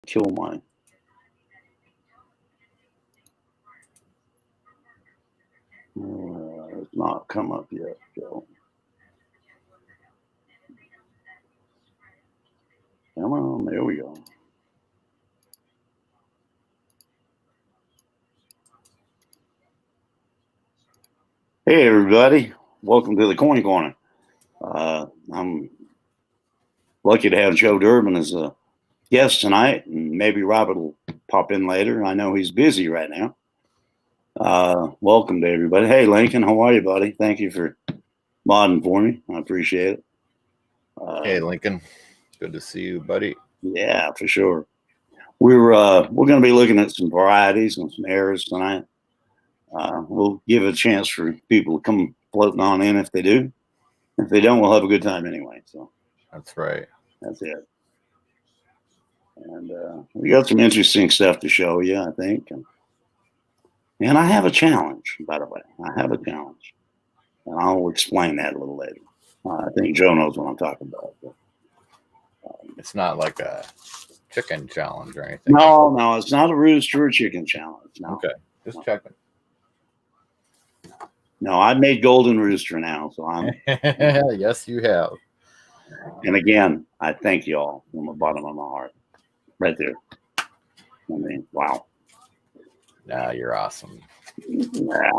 kill my. It's not come up yet, Joe. Come on, there we go. Hey, everybody. Welcome to the Coin Corner. I'm lucky to have Joe Durbin as a guest tonight, and maybe Robert will pop in later. I know he's busy right now. Welcome to everybody. Hey, Lincoln, how are you, buddy? Thank you for modding for me. I appreciate it. Hey, Lincoln. Good to see you, buddy. Yeah, for sure. We're going to be looking at some varieties and some errors tonight. We'll give a chance for people to come floating on in if they do. If they don't, we'll have a good time anyway. So that's right. That's it. And we got some interesting stuff to show you, I think. And I have a challenge, by the way. I have a challenge. And I'll explain that a little later. I think Joe knows what I'm talking about. But, it's not like a chicken challenge or anything. No, it's not a rooster or chicken challenge. No. Okay, just checking. No, I've made golden rooster now, so I'm. Yes, you have. And again, I thank you all from the bottom of my heart, right there. I mean, wow. Nah, you're awesome. Yeah,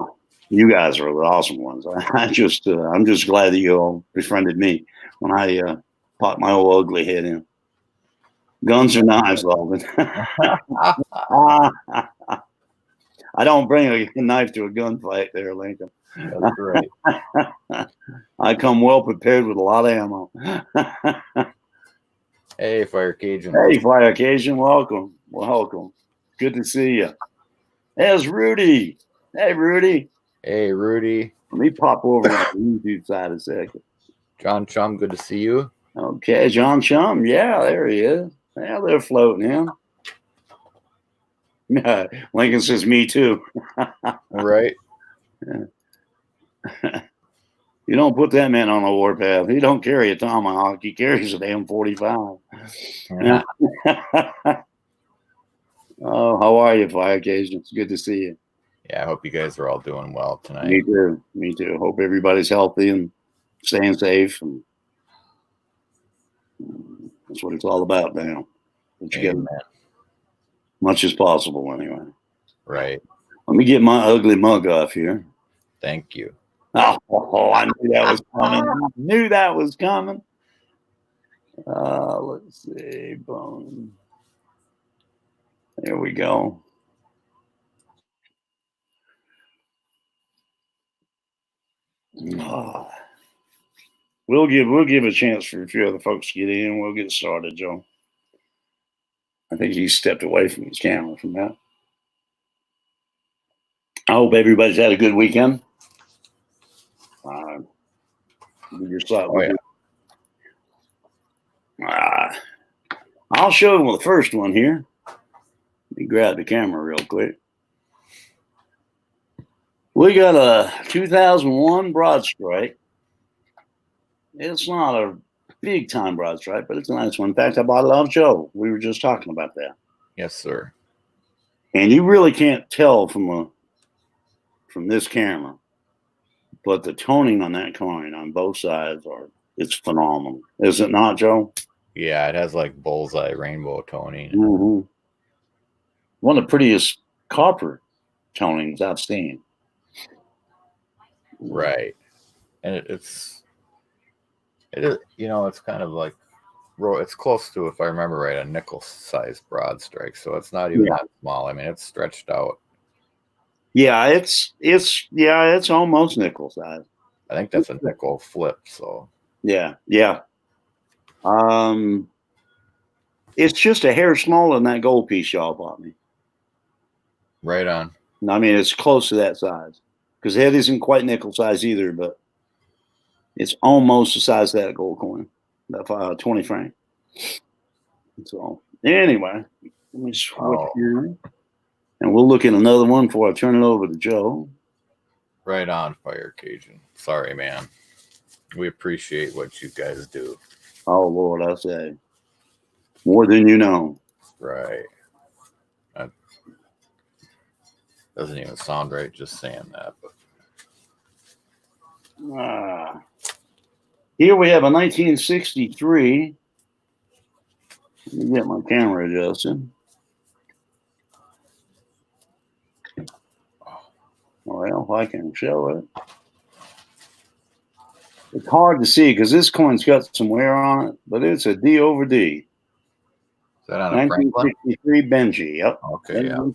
you guys are the awesome ones. I'm just glad that you all befriended me when I popped my old ugly head in. Guns or knives, Alvin. I don't bring a knife to a gunfight there, Lincoln. That's right. I come well prepared with a lot of ammo. Hey, Fire Cajun. Hey, Fire Cajun, welcome. Welcome. Good to see you. There's Rudy. Hey, Rudy. Hey, Rudy. Let me pop over on the YouTube side a second. John Chum, good to see you. Okay, John Chum. Yeah, there he is. Yeah, they're floating in. Lincoln says, me too. Right. You don't put that man on a warpath. He don't carry a tomahawk. He carries a damn 45. Yeah. Oh, how are you, Fire Cajun? It's good to see you. Yeah, I hope you guys are all doing well tonight. Me too. Me too. Hope everybody's healthy and staying safe. And that's what it's all about now. That you get as much as possible, anyway. Right. Let me get my ugly mug off here. Thank you. Oh, I knew that was coming. I knew that was coming. Let's see. Boom. There we go. We'll give a chance for a few other folks to get in. We'll get started, Joe. I think he stepped away from his camera from that. I hope everybody's had a good weekend. I'll show them the first one here. Let me grab the camera real quick. We got a 2001 Broad Strike. It's not a big time Broad Strike, but it's a nice one. In fact, I bought it off Joe. We were just talking about that. Yes, sir. And you really can't tell from this camera, but the toning on that coin on both sides it's phenomenal. Is it not, Joe? Yeah, it has like bullseye rainbow toning. Mm-hmm. One of the prettiest copper tonings I've seen. Right. And it's it's kind of like, it's close to, if I remember right, a nickel size Broad Strike. So it's not even that small. I mean, it's stretched out. Yeah, it's almost nickel size. I think that's a nickel flip. So yeah. It's just a hair smaller than that gold piece y'all bought me. Right on. I mean, it's close to that size because the head isn't quite nickel size either, but it's almost the size of that gold coin, that 20 franc. So anyway, let me switch here, and we'll look at another one before I turn it over to Joe. Right on, Fire Cajun. Sorry, man. We appreciate what you guys do. Oh, Lord, I say. More than you know. Right. That doesn't even sound right just saying that. But Here we have a 1963. Let me get my camera adjusted. Well, if I can show it. It's hard to see because this coin's got some wear on it, but it's a D over D. Is that on a Franklin? 1963 Benji. Yep. Okay, yeah.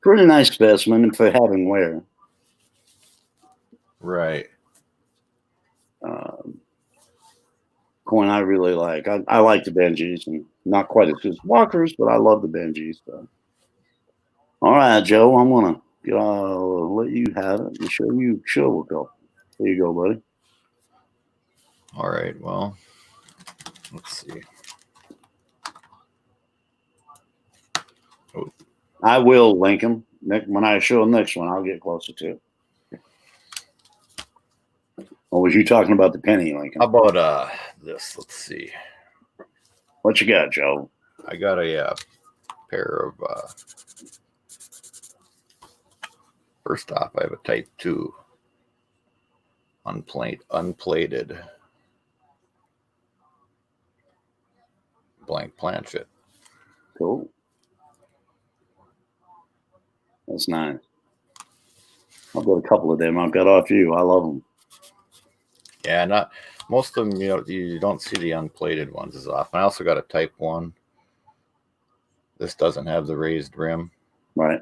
Pretty nice specimen for having wear. Right. Coin I really like. I like the Benjis, and not quite as good as Walkers, but I love the Benjis. So. All right, Joe, I'm gonna let you have it and show you show a couple. There you go, buddy. All right. Well, let's see. Oh. I will link them. When I show the next one, I'll get closer to it. Or was you talking about the penny, Lincoln? How about this? Let's see. What you got, Joe? I got a pair of. First off, I have a Type 2 unplated blank planchet. Cool. That's nice. I've got a couple of them. I've got off you. I love them. Yeah, not most of them. You don't see the unplated ones as often. I also got a Type 1. This doesn't have the raised rim. Right.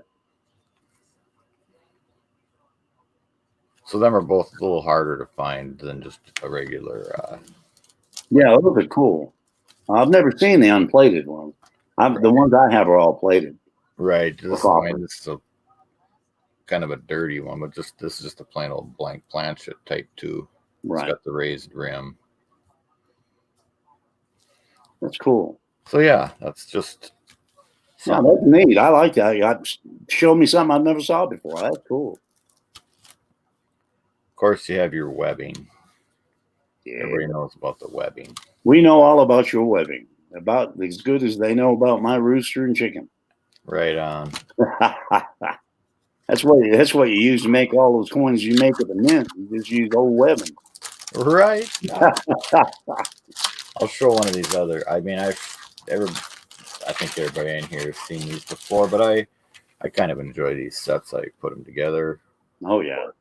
So them are both a little harder to find than just a regular. Yeah, those are cool. I've never seen the unplated ones. Right. The ones I have are all plated. Right. This is a kind of a dirty one, but this is just a plain old blank planchet Type 2. Right. It's got the raised rim. That's cool. So yeah, that's just. Yeah, that's neat. I like that. Show me something I've never saw before. That's cool. Of course, you have your webbing. Yeah. Everybody knows about the webbing. We know all about your webbing, about as good as they know about my rooster and chicken. Right on. That's what you use to make all those coins you make at the mint. You just use old webbing. Right. I'll show one of these other. I mean, I think everybody in here has seen these before, but I kind of enjoy these sets. I put them together. Oh yeah.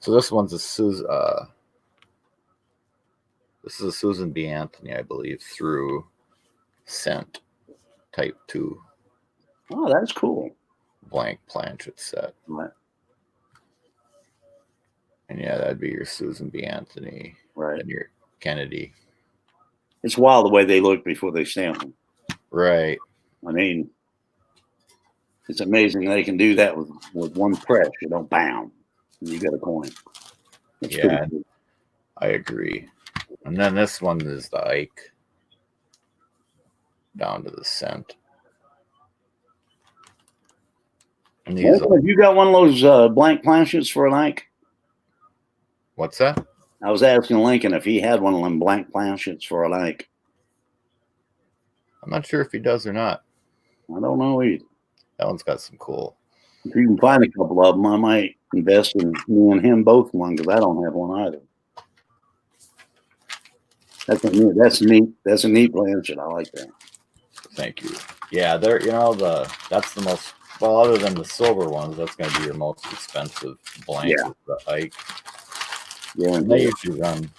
So this one's a Susan. This is a Susan B. Anthony, I believe, through Scent Type 2. Oh, that's cool. Blank planchet set. Right. And yeah, that'd be your Susan B. Anthony. Right. And your Kennedy. It's wild the way they look before they stamp them. Right. I mean, it's amazing they can do that with one press. You know, bam, and you got a coin. That's yeah, I agree. And then this one is the Ike down to the Cent. And these you got one of those blank planchets for an Ike? What's that? I was asking Lincoln if he had one of them blank planchets for an Ike. I'm not sure if he does or not. I don't know either. That one's got some cool. If you can find a couple of them, I might invest in me and him both one because I don't have one either. That's neat. That's a neat planchet. I like that. Thank you. Yeah, they're that's the most other than the silver ones, that's going to be your most expensive blank. Yeah. The Ike. Yeah, and they usually run.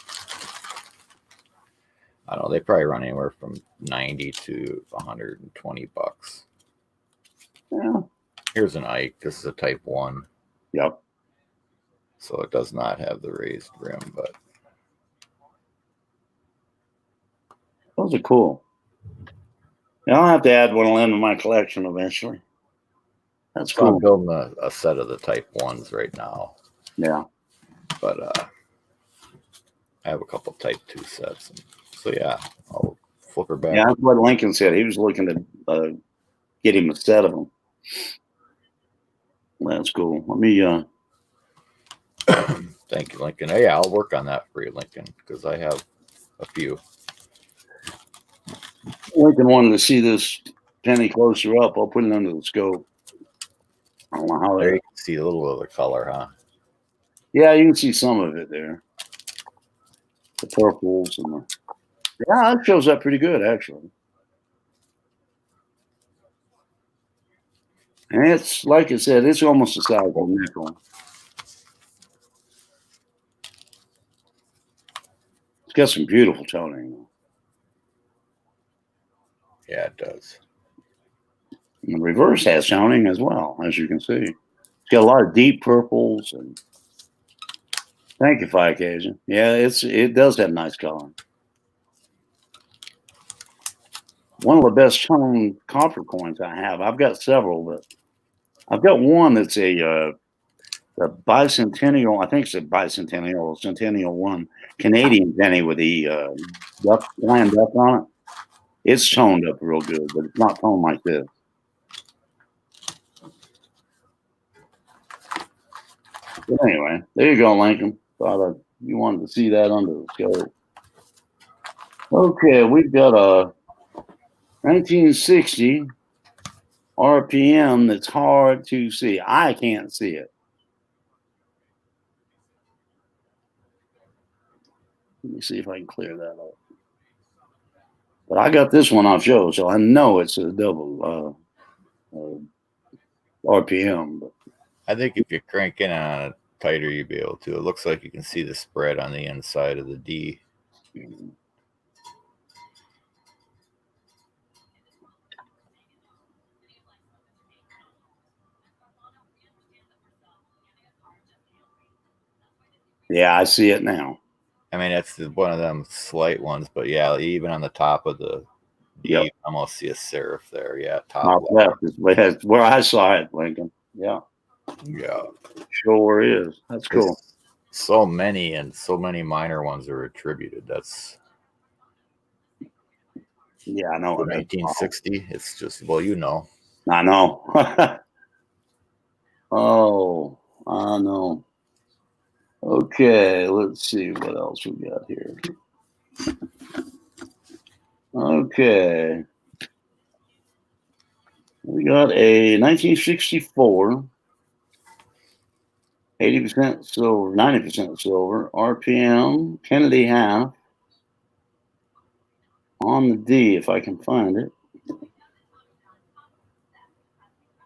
I don't know. They probably run anywhere from $90 to $120. Yeah. Here's an Ike. This is a Type 1. Yep. So it does not have the raised rim, but those are cool. Yeah, I'll have to add one of them to my collection eventually. That's so cool. I'm building a set of the Type 1s right now. Yeah. But I have a couple Type 2 sets. So yeah, I'll flip her back. Yeah, that's what Lincoln said. He was looking to get him a set of them. That's cool. Let me Thank you, Lincoln. Yeah, I'll work on that for you, Lincoln, because I have a few. Lincoln wanted to see this penny closer up. I'll put it under the scope. I don't know how There that. you can see a little of the color, huh? Yeah, you can see some of it there. The purples and the. Yeah, it shows up pretty good actually. And it's like I said, it's almost the size of a nickel. It's got some beautiful toning. Yeah, it does. And the reverse has toning as well, as you can see. It's got a lot of deep purples and. Thank you, Fire Cajun. Yeah, it does have nice color. One of the best toned copper coins I have. I've got several, but I've got one that's a bicentennial. I think it's a bicentennial, centennial one, Canadian penny with the duck, flying duck on it. It's toned up real good, but it's not toned like this. But anyway, there you go, Lincoln. Thought you wanted to see that under the scope. Okay, we've got a 1960 RPM that's hard to see. I can't see it. Let me see if I can clear that up. But I got this one off show, so I know it's a double RPM. But I think if you crank in on it tighter, you'd be able to. It looks like you can see the spread on the inside of the D. yeah, I see it now. I mean, it's one of them slight ones, but yeah, even on the top of the D, Yep. you almost see a serif there. Yeah, Top left is where I saw it, Lincoln. Yeah, Yeah, sure is. That's cool. there's so many and so many minor ones are attributed. That's Yeah, I know. 1960. It's just, well, you know. I know. Oh, I know. Okay, let's see what else we got here. Okay. We got a 1964, 80% silver, 90% silver, RPM, Kennedy half on the D if I can find it.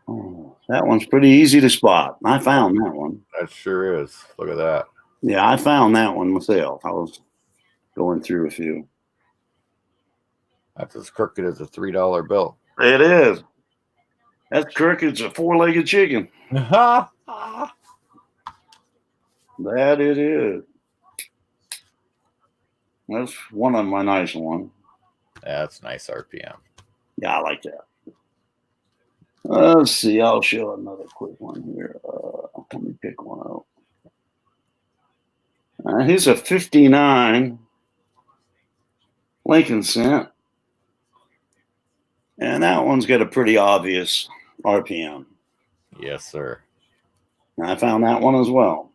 Oh, that one's pretty easy to spot. I found that one. That sure is. Look at that. Yeah, I found that one myself. I was going through a few. That's as crooked as a $3 bill. It is. That's crooked's a four-legged chicken. That it is. That's one of my nice ones. That's nice RPM. Yeah, I like that. Let's see. I'll show another quick one here. Let me pick one out. Here's a 59 Lincoln cent. And that one's got a pretty obvious RPM. Yes, sir. And I found that one as well.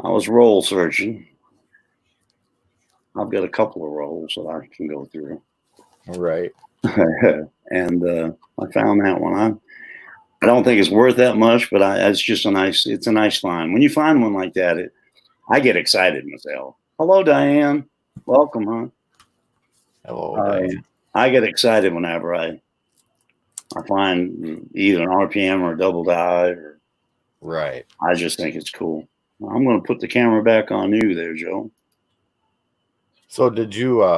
I was roll searching. I've got a couple of rolls that I can go through. Right. And I found that one. I don't think it's worth that much, but it's just it's a nice find. When you find one like that, I get excited myself. Hello, Diane. Welcome, huh? Hello, Diane. I get excited whenever I find either an RPM or a double die. Right. I just think it's cool. I'm going to put the camera back on you there, Joe. So did you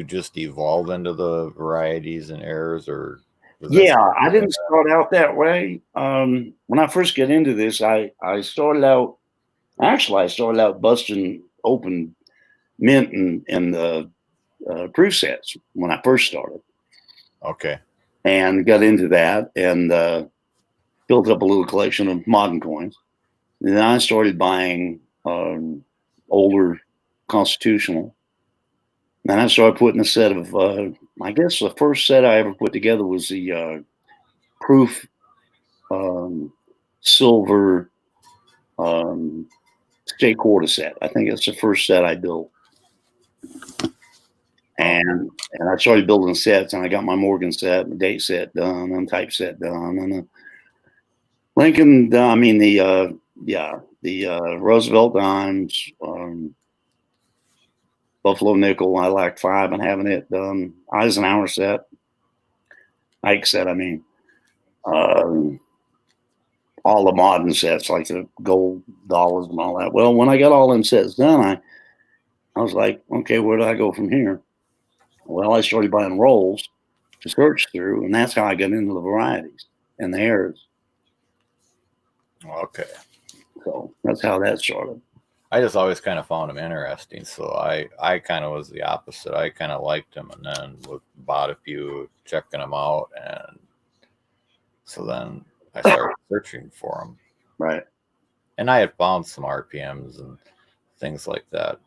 just evolve into the varieties and errors, or Yeah, I didn't start out that way. When I first get into this, I started out busting open mint and the proof sets when I first started. Okay. And got into that and built up a little collection of modern coins. And then I started buying older constitutional. Then I started putting a set of, I guess the first set I ever put together was the proof silver state quarter set. I think that's the first set I built. And I started building sets, and I got my Morgan set, my date set done, and type set done, and the Lincoln. I mean the Roosevelt dimes, Buffalo nickel. I lacked 5 and having it done. Eisenhower set, Ike set. I mean, all the modern sets like the gold dollars and all that. Well, when I got all them sets done, I was like, okay, where do I go from here? Well, I started buying rolls to search through, and that's how I got into the varieties and the errors. Okay. So that's how that started. I just always kind of found them interesting. So I kind of was the opposite. I kind of liked them, and then bought a few, checking them out. And so then I started searching for them. Right. And I had found some RPMs and things like that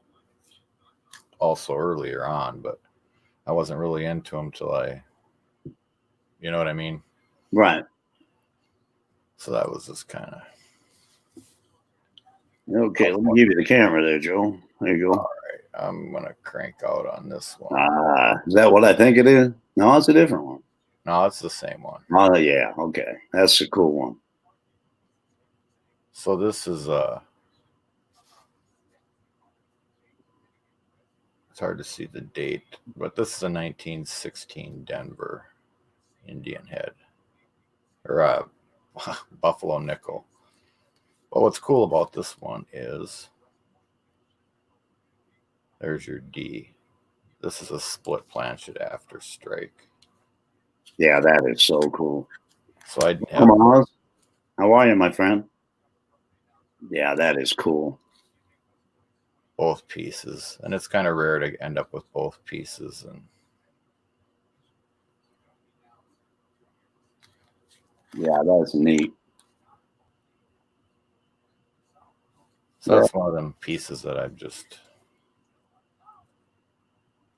also earlier on, but I wasn't really into them till you know what I mean? Right. So that was just kind of. Okay, let me give you the camera there, Joe. There you go. All right, I'm going to crank out on this one. Is that what I think it is? No, it's a different one. No, it's the same one. Oh, yeah. Okay. That's a cool one. So this is it's hard to see the date, but this is a 1916 Denver Indian head, or Buffalo nickel. But what's cool about this one is there's your D. This is a split planchet after strike. Yeah, that is so cool. So I Come on, Oz. How are you, my friend? Yeah, that is cool. Both pieces, and it's kind of rare to end up with both pieces. And yeah, that's neat. so that's one of them pieces that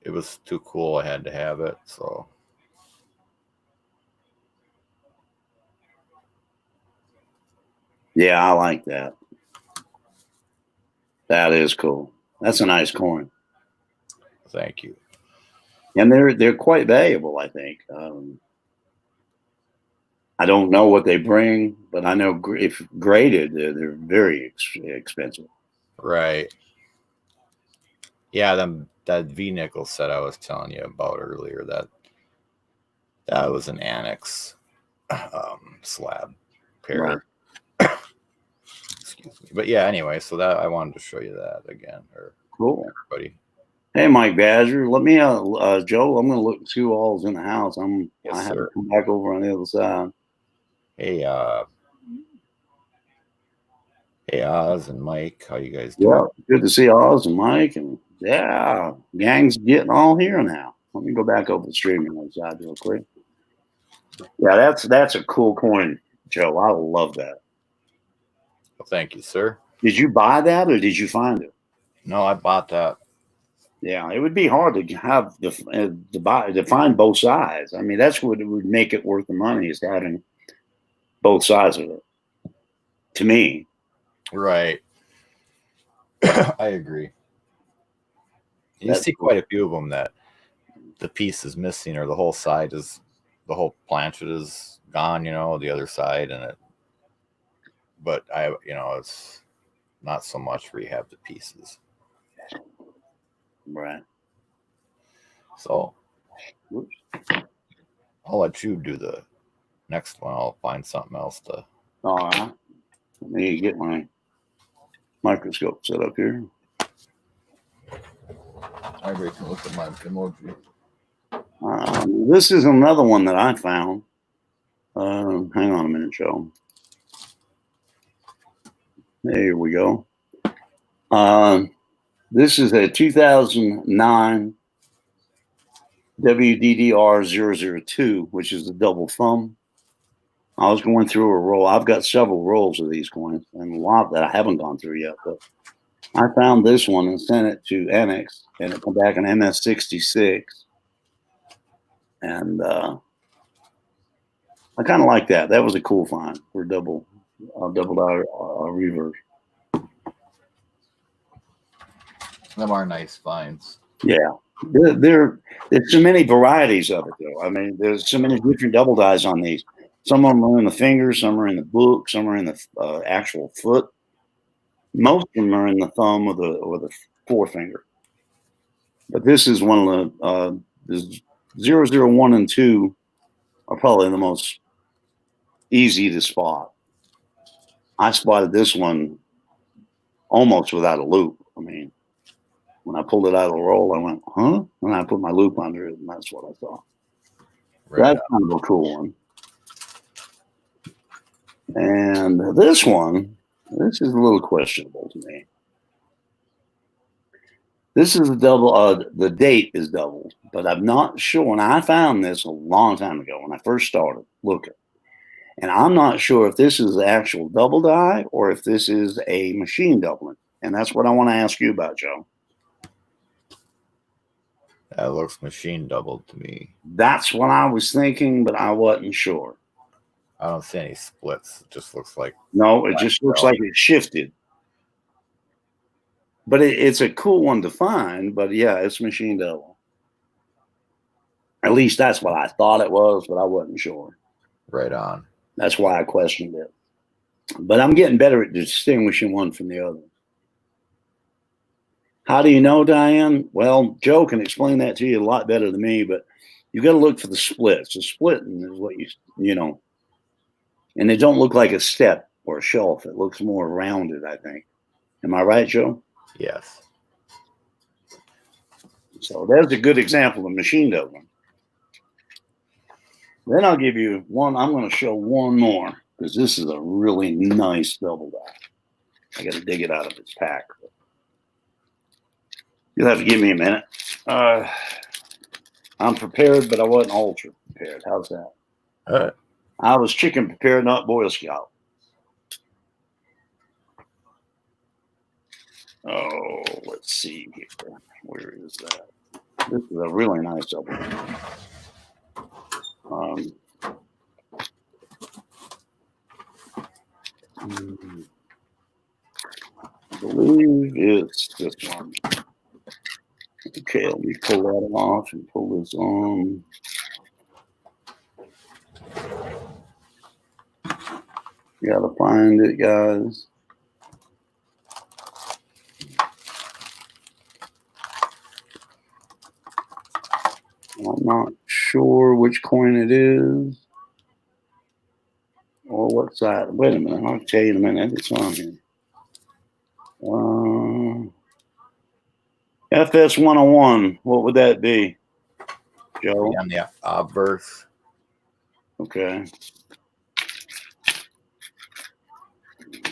it was too cool. I had to have it. So yeah, I like that. That is cool. That's a nice coin. Thank you. And they're quite valuable, I think. I don't know what they bring, but I know if graded, they're very expensive. Right. Yeah, that V nickel set I was telling you about earlier, that was an annex slab pair. Right. Excuse me. But yeah, anyway, so that I wanted to show you that again. Cool. Everybody. Hey, Mike Badger, let me, Joe, I'm going to look and see who all's in the house. I have to come back over on the other side. Hey, Oz and Mike, how you guys doing? Yeah, good to see Oz and Mike, and yeah, gang's getting all here now. Let me go back over the streaming side real quick. Yeah, that's a cool coin, Joe. I love that. Well, thank you, sir. Did you buy that or did you find it? No, I bought that. Yeah, it would be hard to have to find both sides. I mean, that's what would make it worth the money, is having both sides of it. To me, right. I agree. You see quite a few of them that the piece is missing, or the whole planchet is gone. You know, the other side, but it's not so much where you have the pieces. Right. So I'll let you do the next one. I'll find something else to. All right. Let me get my microscope set up here. Everybody can look at my emoji. This is another one that I found. Hang on a minute, Joe. There we go. This is a 2009 WDDR-002, which is the double thumb. I was going through a roll. I've got several rolls of these coins, and a lot that I haven't gone through yet. But I found this one and sent it to Annex, and it came back in MS66. And I kind of like that. That was a cool find for double dollar reverse. Them are nice finds. Yeah. There's so many varieties of it, though. I mean, there's so many different double dyes on these. Some of them are in the finger, some are in the book, some are in the actual foot. Most of them are in the thumb or the forefinger. But this is one of the 001 and 2 are probably the most easy to spot. I spotted this one almost without a loop. I mean, when I pulled it out of the roll, I went, huh? And I put my loop under it, and that's what I saw. Right. That's kind of a cool one. And this one, this is a little questionable to me. This is a double, the date is doubled, but I'm not sure. And I found this a long time ago when I first started looking. And I'm not sure if this is the actual double die or if this is a machine doubling. And that's what I want to ask you about, Joe. That looks machine doubled to me. That's what I was thinking, but I wasn't sure. I don't see any splits. It just looks like no, it just looks like it shifted. But it's a cool one to find. But yeah, it's machine double. At least that's what I thought it was, but I wasn't sure. Right on. That's why I questioned it. But I'm getting better at distinguishing one from the other. How do you know, Diane? Well, Joe can explain that to you a lot better than me, but you got to look for the splits. The splitting is what you know, and they don't look like a step or a shelf. It looks more rounded, I think. Am I right, Joe? Yes. So there's a good example of machine doubling. Then I'll give you one. I'm going to show one more because this is a really nice double die. I got to dig it out of its pack. You'll have to give me a minute. I'm prepared, but I wasn't ultra prepared. How's that? All right. I was chicken prepared, not Boy Scout. Oh, let's see here. Where is that? This is a really nice double. I believe it's this one. Okay, let me pull that off and pull this on. Gotta find it, guys. I'm not sure which coin it is or what side. Wait a minute, I'll tell you in a minute. It's on here. FS 101. What would that be, Joe? On the obverse. Okay.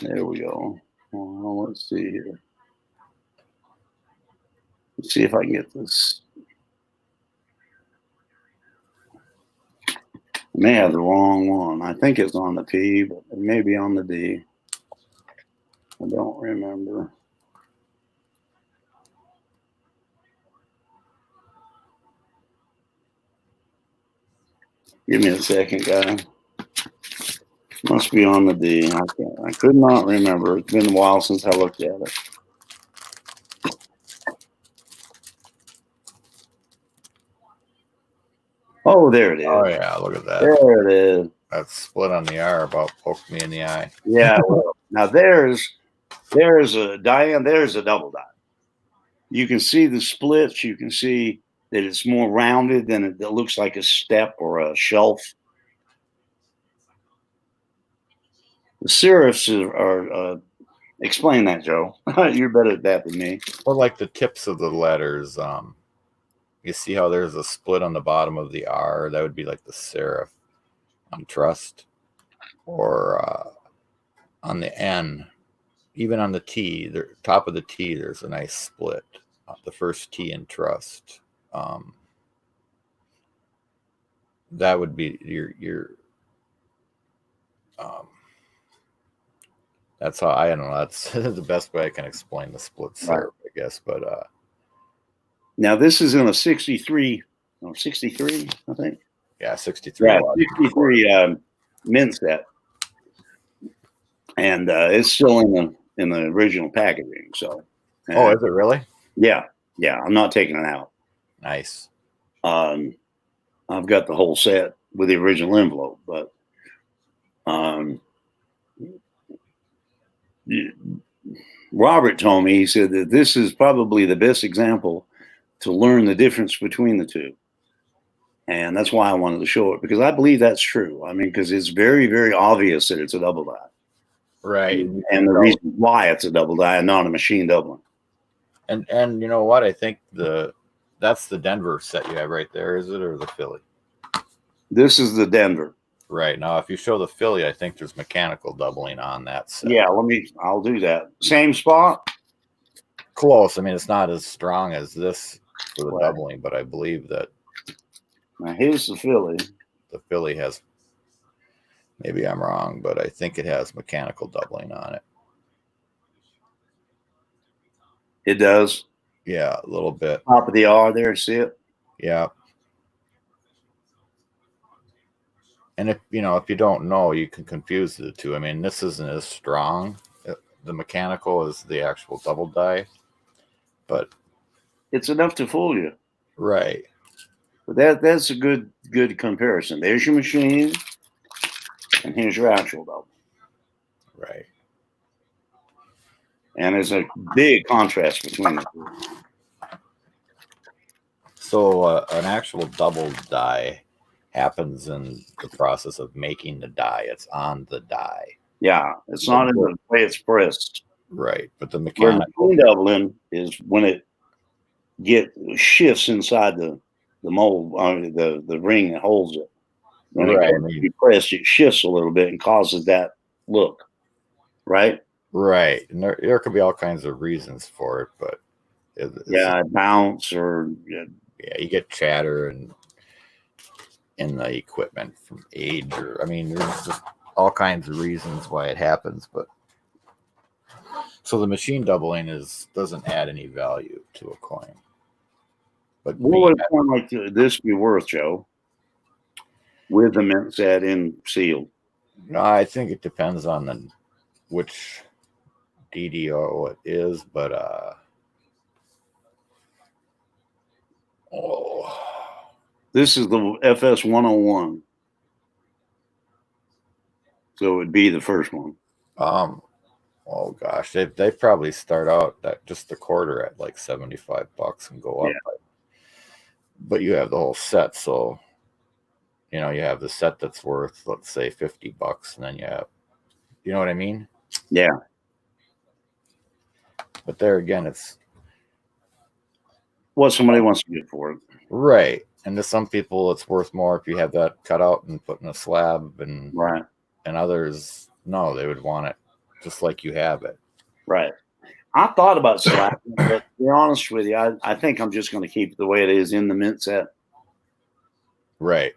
There we go. Well, let's see here. Let's see if I can get this. I may have the wrong one. I think it's on the P, but it may be on the D. I don't remember. Give me a second, guys. Must be on the D. I could not remember. It's been a while since I looked at it. Oh, there it is. Oh yeah, look at that. There it is. That split on the R about poked me in the eye. Yeah. Well, now there's a Diane. There's a double die. You can see the splits. You can see that it's more rounded than it looks like a step or a shelf. The serifs are explain that, Joe. You're better at that than me. Or like the tips of the letters. You see how there's a split on the bottom of the R? That would be like the serif on trust. Or on the N, even on the T, the top of the T, there's a nice split. The first T in trust. That would be your that's how I don't know. That's the best way I can explain the split serif, I guess. But now this is in a 63, no, 63, I think. Yeah, 63. Yeah, 63 mint set, and it's still in the original packaging. So, oh, is it really? Yeah, Yeah, I'm not taking it out. Nice. I've got the whole set with the original envelope, but Robert told me, he said that this is probably the best example to learn the difference between the two. And that's why I wanted to show it, because I believe that's true. I mean, because it's very, very obvious that it's a double die. Right. And the reason why it's a double die and not a machine doubling. And you know what? I think that's the Denver set you have right there, is it, or the Philly? This is the Denver. Right. Now, if you show the Philly, I think there's mechanical doubling on that set. Yeah, I'll do that. Same spot? Close. I mean, it's not as strong as this for the Right. doubling, but I believe that Now, here's the Philly. the Philly has, maybe I'm wrong, but I think it has mechanical doubling on it. It does. Yeah, a little bit. Top of the R there, see it? Yeah. And if you don't know, you can confuse the two. I mean, this isn't as strong. The mechanical is the actual double die, but it's enough to fool you. Right. But that's a good comparison. There's your machine, and here's your actual double. Right. And there's a big contrast between the two. So an actual double die happens in the process of making the die. It's on the die. Yeah, it's not in the way it's pressed. Right, but the mechanical doubling is when it shifts inside the mold, the ring that holds it. When you press, it shifts a little bit and causes that look. Right. Right, and there could be all kinds of reasons for it, but bounce or you get chatter and in the equipment from age, or I mean, there's just all kinds of reasons why it happens. But so the machine doubling doesn't add any value to a coin. But what would a coin like this be worth, Joe? With the mint set in sealed? No, I think it depends on which DDO it is, but this is the FS 101. So it would be the first one. Oh gosh, they probably start out at just the quarter at like $75 and go up. Yeah. But you have the whole set, so you have the set that's worth, let's say, $50, and then you have, you know what I mean? Yeah. But there again, it's what somebody wants to get for it. Right. And to some people, it's worth more if you have that cut out and put in a slab, and right. And others, no, they would want it just like you have it. Right. I thought about slapping, but to be honest with you, I think I'm just going to keep it the way it is in the mint set. Right.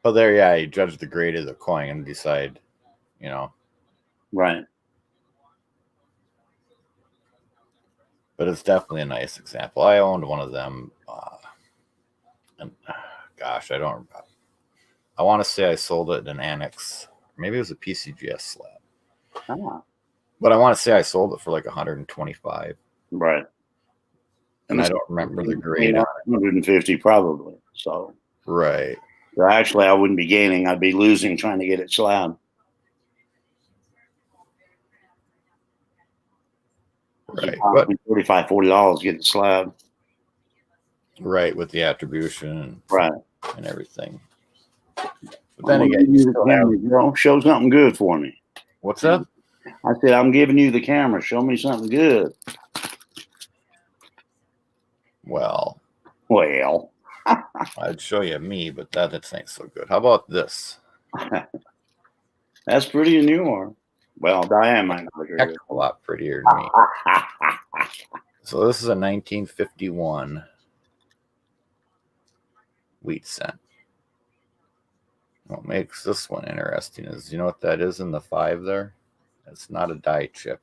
But there, you judge the grade of the coin and decide, Right. But it's definitely a nice example. I owned one of them, and gosh, I want to say I sold it in an annex. Maybe it was a PCGS slab. But I want to say I sold it for like $125. Right. And I don't remember the grade. 150 probably. So. Right. So actually, I wouldn't be gaining. I'd be losing trying to get it slab. Right. But $35, $40 get it slab. Right, with the attribution. And everything. But then again, you show something good for me. What's that? I said, I'm giving you the camera. Show me something good. Well. I'd show you me, but that ain't so good. How about this? That's pretty than you are. Well, Diane might not agree. Heck of a lot prettier than me. So this is a 1951 wheat cent. What makes this one interesting is, you know what that is in the 5 there? It's not a die chip.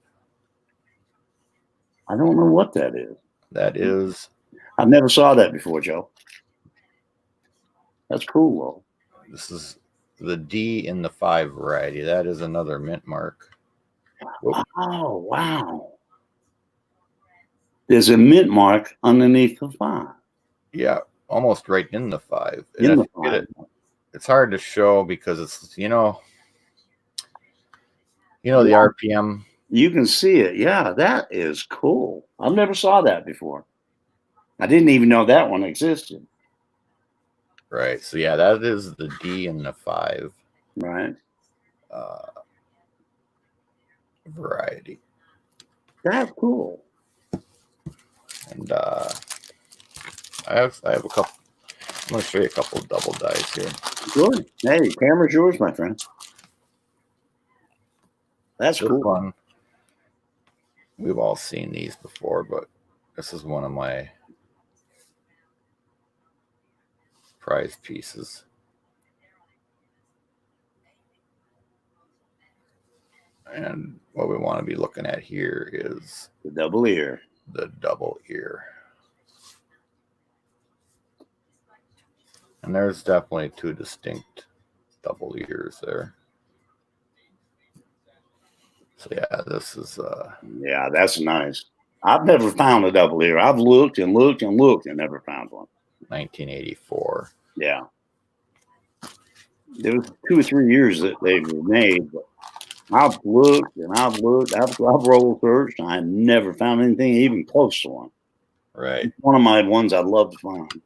I don't know what that is. That is. I've never saw that before, Joe. That's cool, though. This is the D in the 5 variety. That is another mint mark. Whoop. Oh, wow. There's a mint mark underneath the 5. Yeah, almost right in the 5. And In if the you get 5. it, it's hard to show because it's the RPM. You can see it. Yeah, that is cool. I've never saw that before. I didn't even know that one existed. Right. So yeah, that is the D and the 5. Right. Variety. That's cool. And I have a couple. I'm going to show you a couple of double dies here. Good. Hey, camera's yours, my friend. That's This cool. one, we've all seen these before, but this is one of my prize pieces. And what we want to be looking at here is The double ear. the double ear. And there's definitely 2 distinct double ears there. So yeah, this is Yeah, that's nice. I've never found a double ear. I've looked and looked and looked and never found one. 1984. Yeah. There was 2 or 3 years that they were made, but I've looked and I've looked. I've rolled searched. And I've never found anything even close to one. Right. It's one of my ones I'd love to find.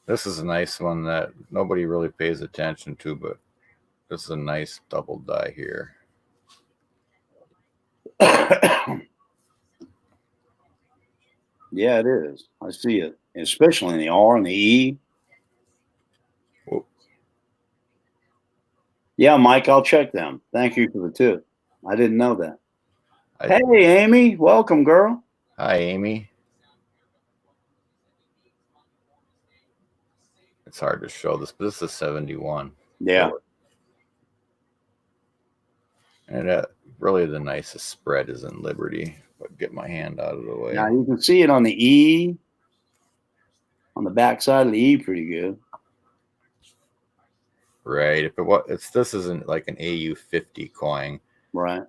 This is a nice one that nobody really pays attention to, but this is a nice double die here. Yeah, it is. I see it, especially in the R and the E. Whoop. Yeah, Mike, I'll check them. Thank you for the tip. I didn't know that. Hey, Amy, welcome, girl. Hi, Amy. It's hard to show this, but this is 71. Yeah. And really the nicest spread is in Liberty. But get my hand out of the way. Now you can see it on the E, on the back side of the E, pretty good. Right. If this isn't like an AU 50 coin. Right.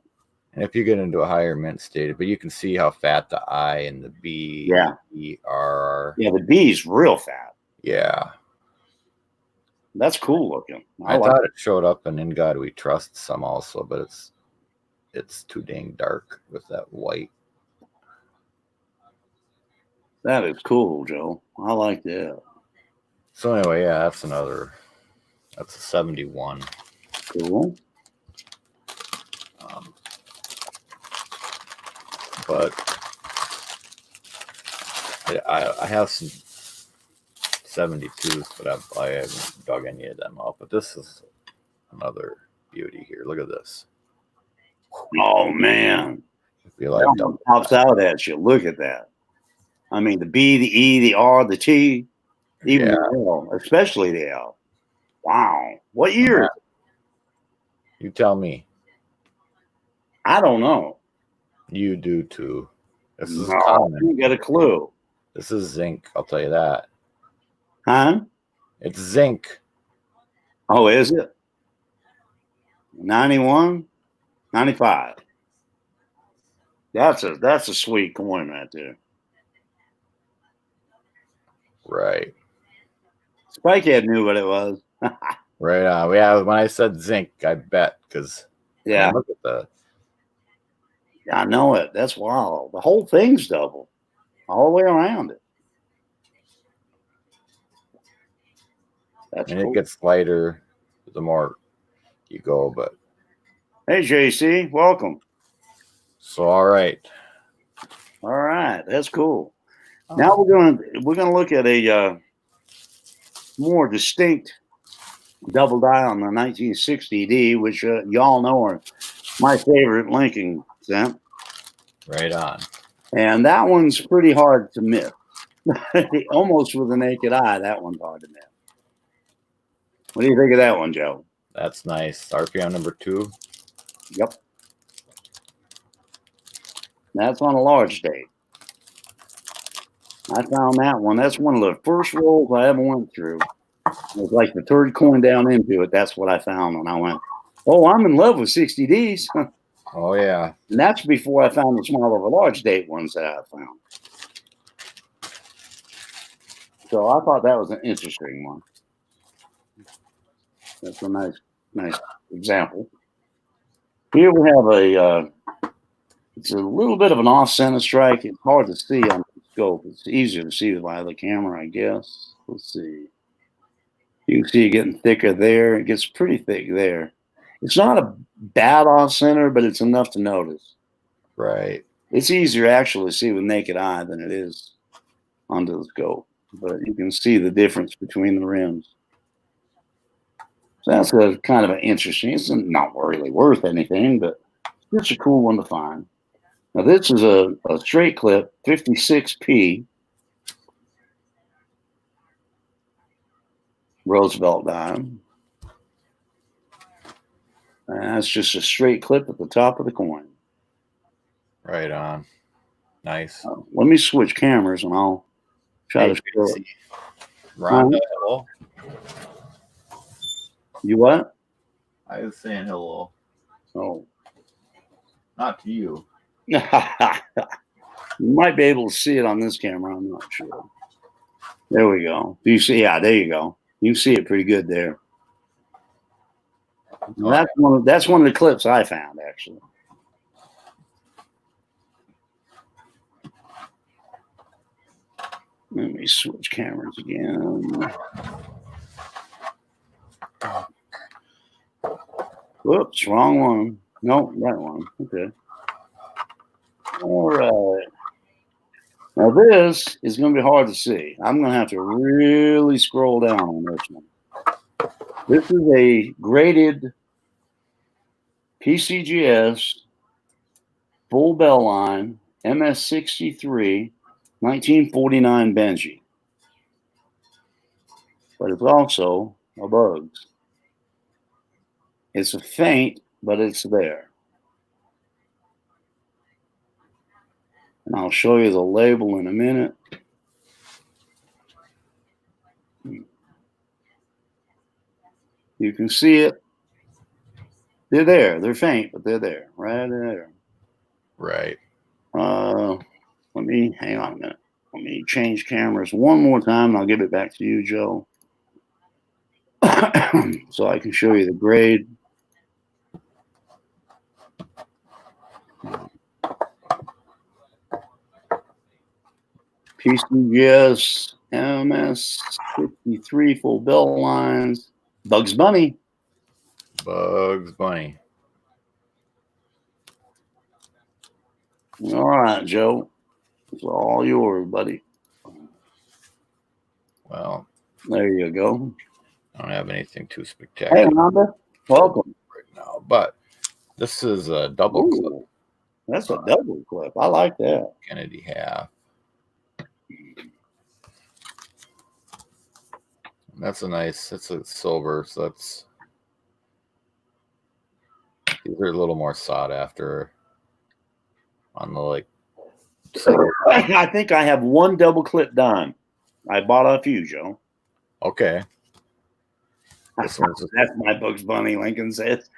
And if you get into a higher mint state, but you can see how fat the I and the B, E are. Yeah, the B's real fat. Yeah. That's cool looking. I thought it showed up in God We Trust some also, but it's too dang dark with that white. That is cool, Joe. I like that. So anyway, yeah, that's a 71. Cool. But I have some 72s, but I haven't dug any of them up. But this is another beauty here. Look at this. Oh man, Feel like that one pops out at you. Look at that. I mean, the B, the E, the R, the T, even the L, especially the L. Wow. What year? Yeah. You tell me. I don't know. You do too. This is common. You got a clue. This is zinc. I'll tell you that. Huh? It's zinc. Oh, is it? 91, 95. That's a sweet coin right there. Right. Spikehead knew what it was. Right on. Yeah, when I said zinc, I bet because look at the. Yeah, I know it. That's wild. The whole thing's double, all the way around it. That's and cool. It gets lighter the more you go, but. Hey, JC, welcome. So all right. All right, that's cool. Now we're gonna look at a more distinct double die on the 1960 D, which y'all know are my favorite linking cent. Right on. And that one's pretty hard to miss. Almost with the naked eye, that one's hard to miss. What do you think of that one, Joe? That's nice. RPM number 2. Yep. That's on a large date. I found that one. That's one of the first rolls I ever went through. It was like the third coin down into it. That's what I found. And I went, oh, I'm in love with 60 Ds. Oh, yeah. And that's before I found the smaller large date ones that I found. So I thought that was an interesting one. That's a nice example. Here we have it's a little bit of an off-center strike. It's hard to see on the scope. It's easier to see by the camera, I guess. Let's see. You can see it getting thicker there. It gets pretty thick there. It's not a bad off-center, but it's enough to notice. Right. It's easier actually to see with naked eye than it is under the scope. But you can see the difference between the rims. So that's a kind of an interesting. It's not really worth anything, but it's a cool one to find. Now this is a straight clip, 56P Roosevelt dime. And that's just a straight clip at the top of the coin. Right on. Nice. Let me switch cameras and I'll try to show it. Rhonda, hello. You what? I was saying hello. Oh. Not to you. You might be able to see it on this camera. I'm not sure. There we go. Do you see? Yeah, there you go. You can see it pretty good there. Okay. That's one of the clips I found, actually. Let me switch cameras again. Whoops, wrong one. No, right one. Okay. All right. Now this is going to be hard to see. I'm going to have to really scroll down on this one. This is a graded PCGS full bell line MS63 1949 Benji. But it's also a Bugs. It's a faint, but it's there. And I'll show you the label in a minute. You can see it. They're there. They're faint, but they're there. Right there. Right. Let me hang on a minute. Let me change cameras one more time, and I'll give it back to you, Joe. So I can show you the grade. PCGS MS53 full bell lines. Bugs Bunny. Bugs Bunny. All right, Joe. It's all yours, buddy. Well, there you go. I don't have anything too spectacular. Hey, Rhonda. Welcome. Right now, but this is a double clip. That's a double clip. I like that. Kennedy half. That's a nice. It's a silver, so that's. These are a little more sought after. On the like. I think I have one double clip dime. I bought a few, Joe. Okay. That's my Bugs Bunny, Lincoln says.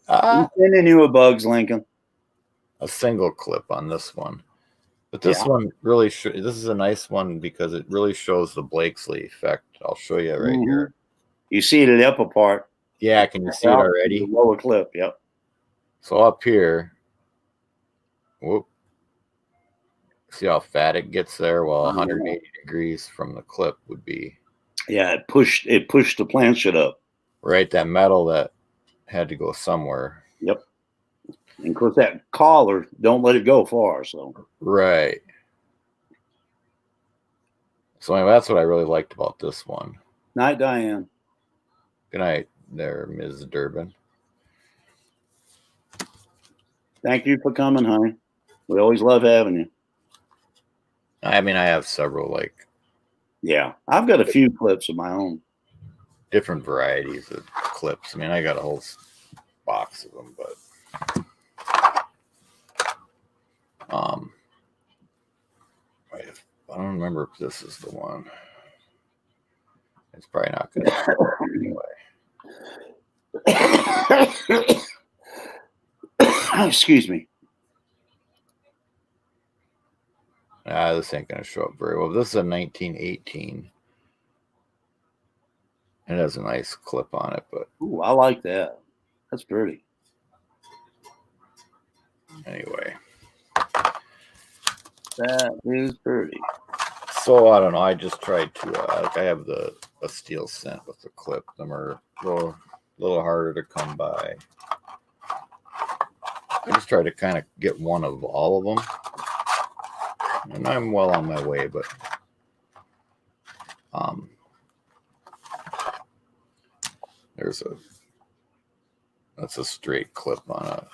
I'm sending you a Bugs, Lincoln. A single clip on this one. But this one really this is a nice one because it really shows the Blakesley effect. I'll show you right here. You see it at the upper part. Yeah, can you see it already? The lower clip, yep. So up here, whoop. See how fat it gets there? Well, 180 degrees from the clip would be. Yeah, it pushed the planchet up. Right, that metal that had to go somewhere. Yep. And of course, that collar, don't let it go far. So right. So anyway, that's what I really liked about this one. Night, Diane. Good night, there, Ms. Durbin. Thank you for coming, honey. We always love having you. I mean, I have several like. Yeah, I've got a few clips of my own. Different varieties of clips. I mean, I got a whole box of them, but. I don't remember if this is the one. It's probably not going to anyway. Excuse me. This ain't going to show up very well. This is a 1918. It has a nice clip on it, but Ooh, I like that. That's pretty. Anyway. That is pretty. So I don't know. I just tried to. I have a steel cent with the clip. Them are a little harder to come by. I just try to kind of get one of all of them, and I'm well on my way. But that's a straight clip on a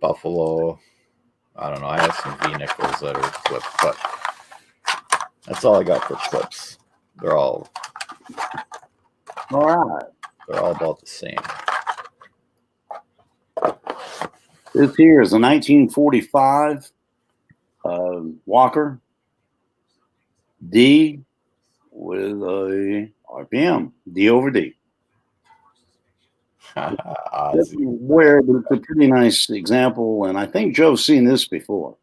Buffalo. I don't know. I have some V nickels that are clipped, but that's all I got for clips. They're all right. They're all about the same. This here is a 1945 Walker D with a RPM, D over D. Where, but it's a pretty nice example, and I think Joe's seen this before.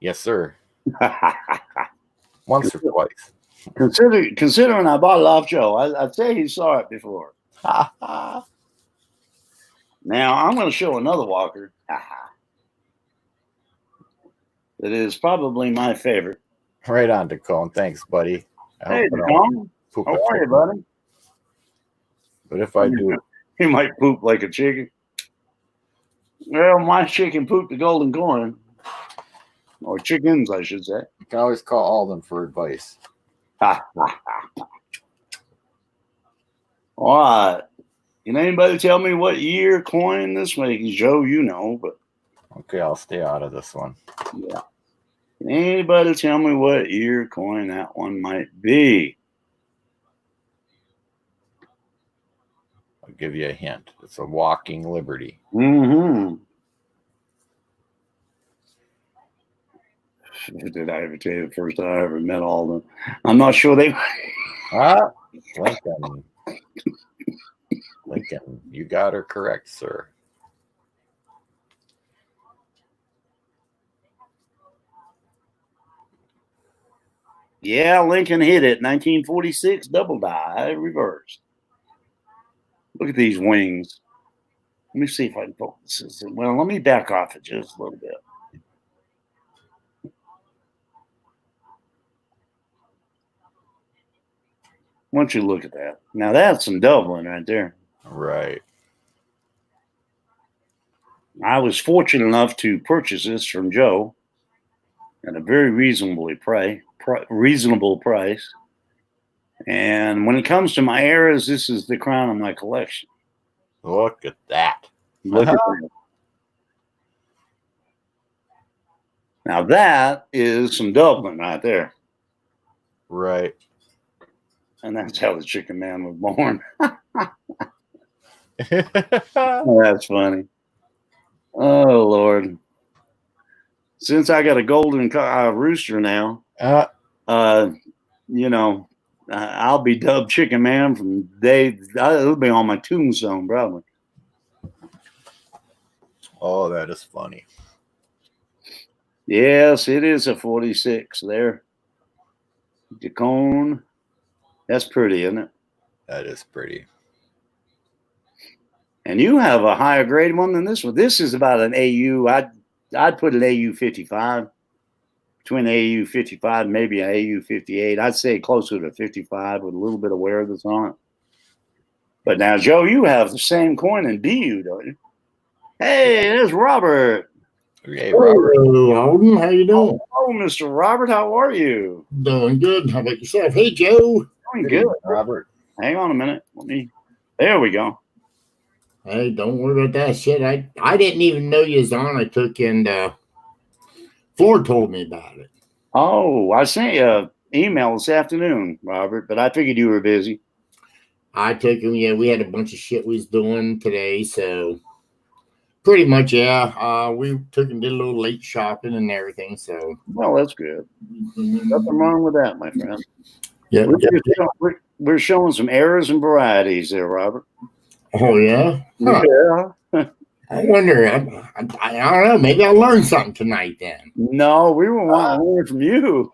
Yes, sir. Once or twice. Considering I bought it off Joe, I'd say he saw it before. Now I'm going to show another Walker. That is probably my favorite. Right on, Dacone. Thanks, buddy. Hey, Dacone. How are you, buddy? But if I do, he might poop like a chicken. Well, my chicken pooped the golden corn. Or chickens, I should say. You can always call Alden for advice. All right. Can anybody tell me what year coin this makes? Joe, you know, but. Okay, I'll stay out of this one. Yeah. Can anybody tell me what year coin that one might be? I'll give you a hint. It's a walking liberty. Mm-hmm. Did I ever tell you the first time I ever met Alden? I'm not sure they. Lincoln, you got her correct, sir. Yeah, Lincoln hit it. 1946 double die reversed. Look at these wings. Let me see if I can focus this. Well, let me back off it just a little bit. Why don't you look at that? Now that's some Dublin right there. Right. I was fortunate enough to purchase this from Joe at a very reasonable price. And when it comes to my eras, this is the crown of my collection. Look at that. Look at that. Now that is some Dublin right there. Right. And that's how the Chicken Man was born. That's funny. Oh, Lord. Since I got a golden rooster now, you know, I'll be dubbed Chicken Man from day. It'll be on my tombstone, probably. Oh, that is funny. Yes, it is a 46 there. Dacone. That's pretty, isn't it? That is pretty. And you have a higher grade one than this one. This is about an AU. I'd put an AU 55. Between AU 55 and maybe an AU 58. I'd say closer to 55 with a little bit of wear that's on it. But now, Joe, you have the same coin in BU, don't you? Hey, there's Robert. Hey, Robert. Hello, Alden. How you doing? Oh, Mr. Robert, how are you? Doing good. How about yourself? Hey, Joe. Doing good, Robert. Hang on a minute. There we go. Hey, don't worry about that shit. I didn't even know you was on. I took and Ford told me about it. Oh, I sent you an email this afternoon, Robert, but I figured you were busy. I took him. Yeah, we had a bunch of shit we was doing today, so pretty much, yeah. We took and did a little late shopping and everything. So, well, that's good. Nothing wrong with that, my friend. Yeah, we're showing some errors and varieties there, Robert. Oh yeah, huh. Yeah. I wonder. I don't know. Maybe I'll learn something tonight then. No, we were wanting to learn from you.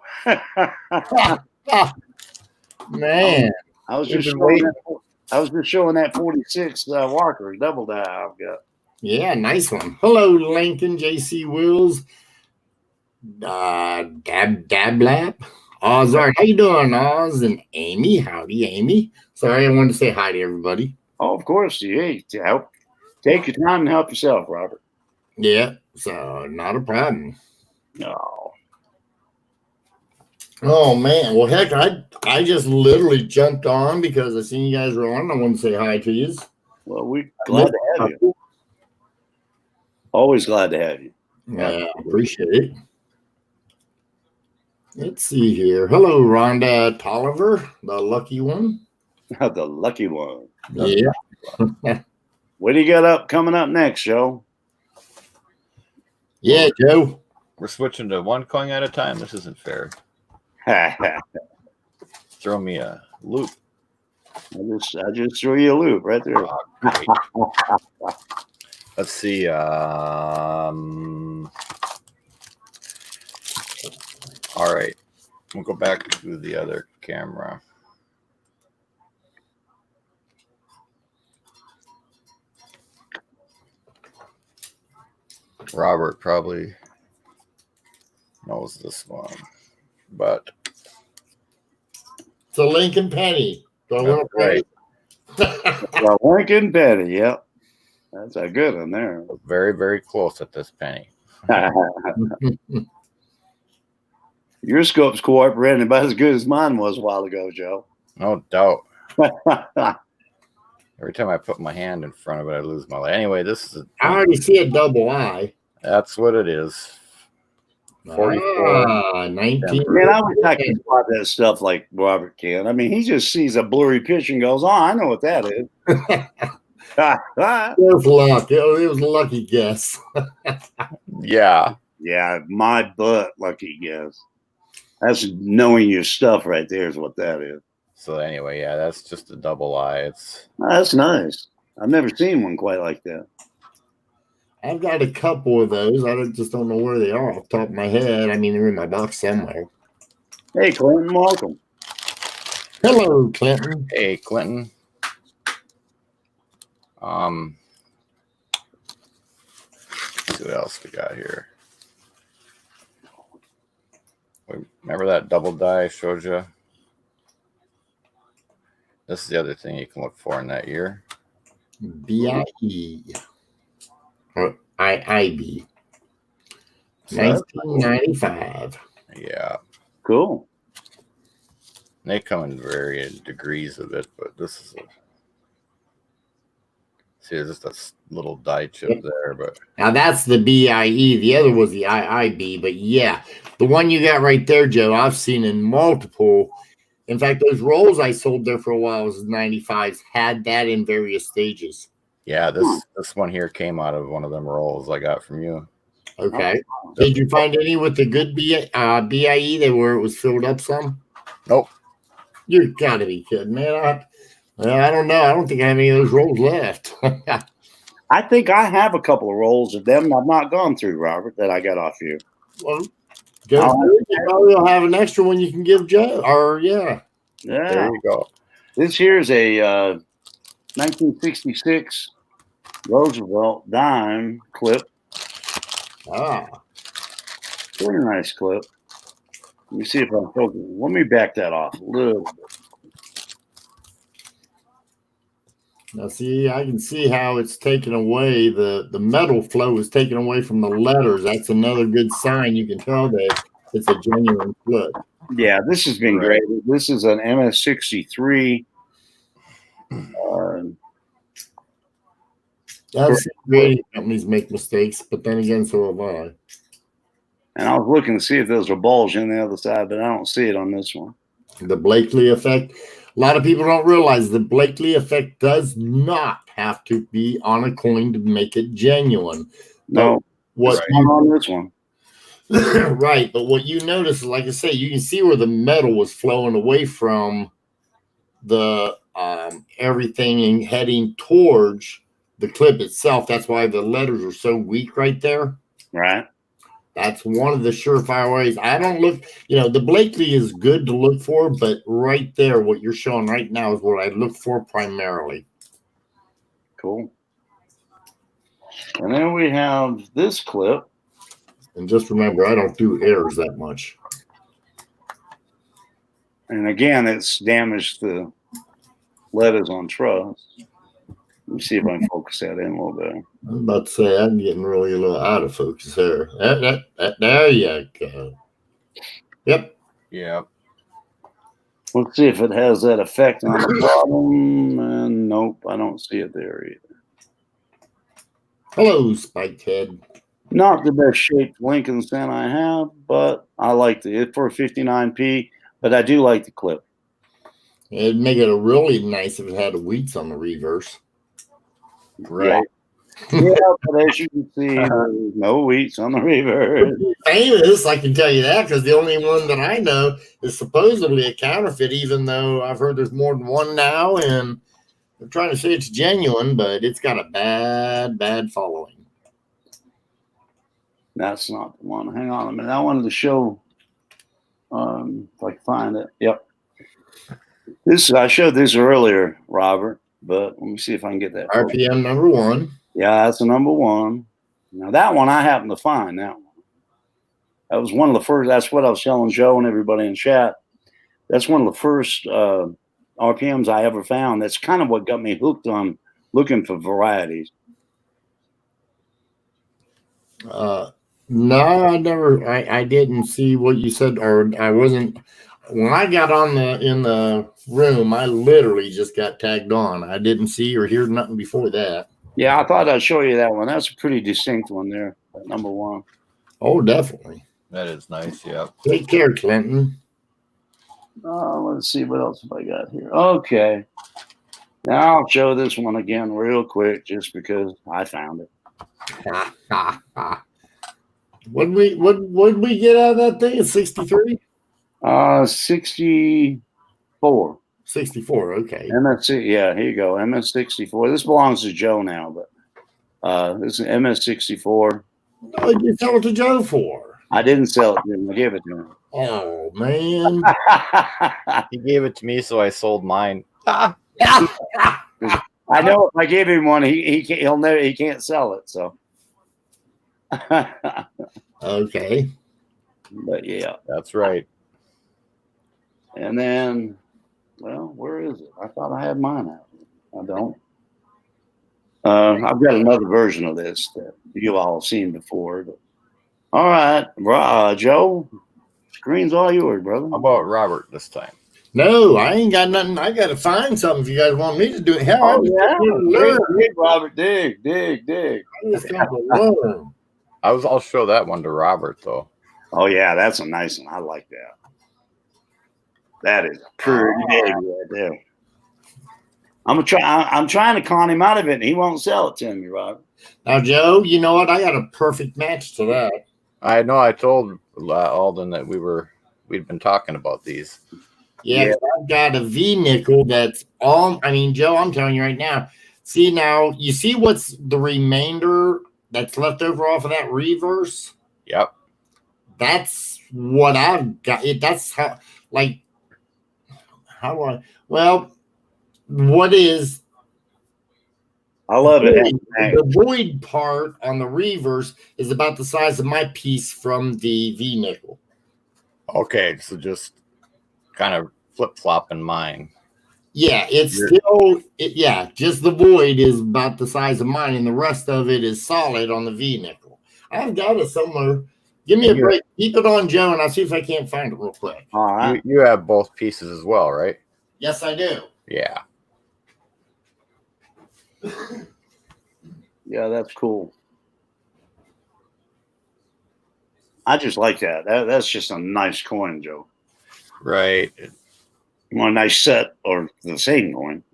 Man, I was we've just been showing waiting. that 46 Walker double die I've got. Yeah, nice one. Hello, Lincoln, JC Wills, Dablab, Ozark. How you doing, Oz and Amy? Howdy, Amy. Sorry, I wanted to say hi to everybody. Oh, of course. Hey, take your time and help yourself, Robert. Yeah, so not a problem. No. Oh man, well heck, I just literally jumped on because I seen you guys were on. I wanted to say hi to you. Well, we're glad to have you. Always glad to have you. Yeah, appreciate it. Let's see here. Hello, Rhonda Tolliver, the lucky one. The lucky one. Yeah. What do you got coming up next, Joe? Yeah, Joe. We're switching to one coin at a time. This isn't fair. Throw me a loop. I just threw you a loop right there. Oh, let's see. All right. We'll go back to the other camera. Robert probably knows this one, but it's a Lincoln penny. right. Well, Lincoln penny, yep. That's a good one there. Very, very close at this penny. Your scope's cooperating about as good as mine was a while ago, Joe. No doubt. Every time I put my hand in front of it, I lose my light. Anyway, this is I already see a double eye. That's what it is. 44. 19. Man, I wish I could spot that stuff like Robert can. I mean, he just sees a blurry pitch and goes, "Oh, I know what that is." It was luck. It was a lucky guess. Yeah. Yeah, my butt, lucky guess. That's knowing your stuff right there is what that is. So anyway, yeah, that's just a double eye. It's That's nice. I've never seen one quite like that. I've got a couple of those. I just don't know where they are off the top of my head. I mean, they're in my box somewhere. Hey, Clinton, welcome. Hello, Clinton. Hey, Clinton. Let's see what else we got here. Remember that double die I showed you? This is the other thing you can look for in that year. BIE. Or IIB. 1995. Yeah. Cool. They come in varying degrees of it, but this is see, there's just a little die chip there, but now that's the BIE. The other was the IIB, but yeah, the one you got right there, Joe, I've seen in multiple. In fact, those rolls I sold there for a while was 95s, had that in various stages. yeah, this one here came out of one of them rolls I got from you. Okay. Did you find any with the good BIE that where it was filled up some? Nope. You gotta be kidding, man. I don't know. I don't think I have any of those rolls left. I think I have a couple of rolls of them I've not gone through, Robert, that I got off you. Well, you probably will have an extra one you can give Joe. Or yeah. There you go. This here's a 1966 Roosevelt dime clip. Very nice clip. Let me see if I'm focusing. Let me back that off a little bit. Now, see, I can see how it's taken away. The metal flow is taken away from the letters. That's another good sign. You can tell that it's a genuine flip. Yeah, this has been great. This is an MS-63. Grading companies make mistakes, but then again, so have I. And I was looking to see if there was a bulge in the other side, but I don't see it on this one. The Blakely effect. A lot of people don't realize the Blakely effect does not have to be on a coin to make it genuine. No, what's not on this one. Right, but what you notice, like I say, you can see where the metal was flowing away from the everything and heading towards the clip itself. That's why the letters are so weak right there. Right. That's one of the surefire ways. I don't look, the Blakely is good to look for, but right there, what you're showing right now is what I look for primarily. Cool. And then we have this clip. And just remember, I don't do errors that much. And again, it's damaged the letters on truss. Let me see if I can focus that in a little bit. I'm about to say I'm getting really a little out of focus there. There you go. Yep. Yeah. Let's see if it has that effect on the bottom. And nope, I don't see it there either. Hello, Spiked Head. Not the best shaped Lincoln cent I have, but I like it for a 59p. But I do like the clip. It'd make it a really nice if it had wheats on the reverse. Right. Yeah, but as you can see, there's no wheats on the reverse. Famous, I can tell you that, because the only one that I know is supposedly a counterfeit, even though I've heard there's more than one now, and they're trying to say it's genuine, but it's got a bad following. That's not the one. Hang on a minute. I wanted to show if I can find it. Yep. I showed this earlier, Robert, but let me see if I can get that. RPM number 1. Yeah, that's the number 1. Now that one I happened to find. That one. That was one of the first. That's what I was telling Joe and everybody in chat. That's one of the first RPMs I ever found. That's kind of what got me hooked on looking for varieties. No, I didn't see what you said, or I wasn't. When I got in the room, I literally just got tagged on. I didn't see or hear nothing before that. Yeah, I thought I'd show you that one. That's a pretty distinct one there, that number 1. Oh, definitely. That is nice. Yeah. Take care, Clinton. Let's see what else have I got here. Okay. Now I'll show this one again real quick just because I found it. What we get out of that thing? It's 63? 64. 64, okay. MSC, yeah, here you go. MS64. This belongs to Joe now, but this is MS64. What did you sell it to Joe for? I didn't sell it to him. I gave it to him. Oh, man. He gave it to me, so I sold mine. I know if I give him one, he can't sell it. So. Okay. But yeah, that's right. And then, well, where is it? I thought I had mine out. I don't. I've got another version of this that you've all seen before. But. All right, Joe, screen's all yours, brother. How about Robert this time? No, I ain't got nothing. I got to find something if you guys want me to do it. Hell, I'm just dig, Robert, dig. I just got to learn. I'll show that one to Robert though. Oh yeah, that's a nice one. I like that. That is pretty baby right there. I'm trying to con him out of it, and he won't sell it to me, Robert. Now, Joe, you know what? I got a perfect match to that. I know. I told Alden that we'd been talking about these. Yeah. I've got a V nickel that's all. I mean, Joe, I'm telling you right now. See now, you see what's the remainder that's left over off of that reverse? Yep. That's what I've got. That's how. Like, how do I? Well, what is? I love it. The void part on the reverse is about the size of my piece from the V nickel. Okay, so just kind of flip-flopping mine. Yeah, it's still just the void is about the size of mine, and the rest of it is solid on the V nickel. I've got it somewhere. Give me a break. Keep it on, Joe, and I'll see if I can't find it real quick. All right. You have both pieces as well, right? Yes, I do. Yeah. Yeah, that's cool. I just like that. That's just a nice coin, Joe. Right. You want a nice set or the same coin?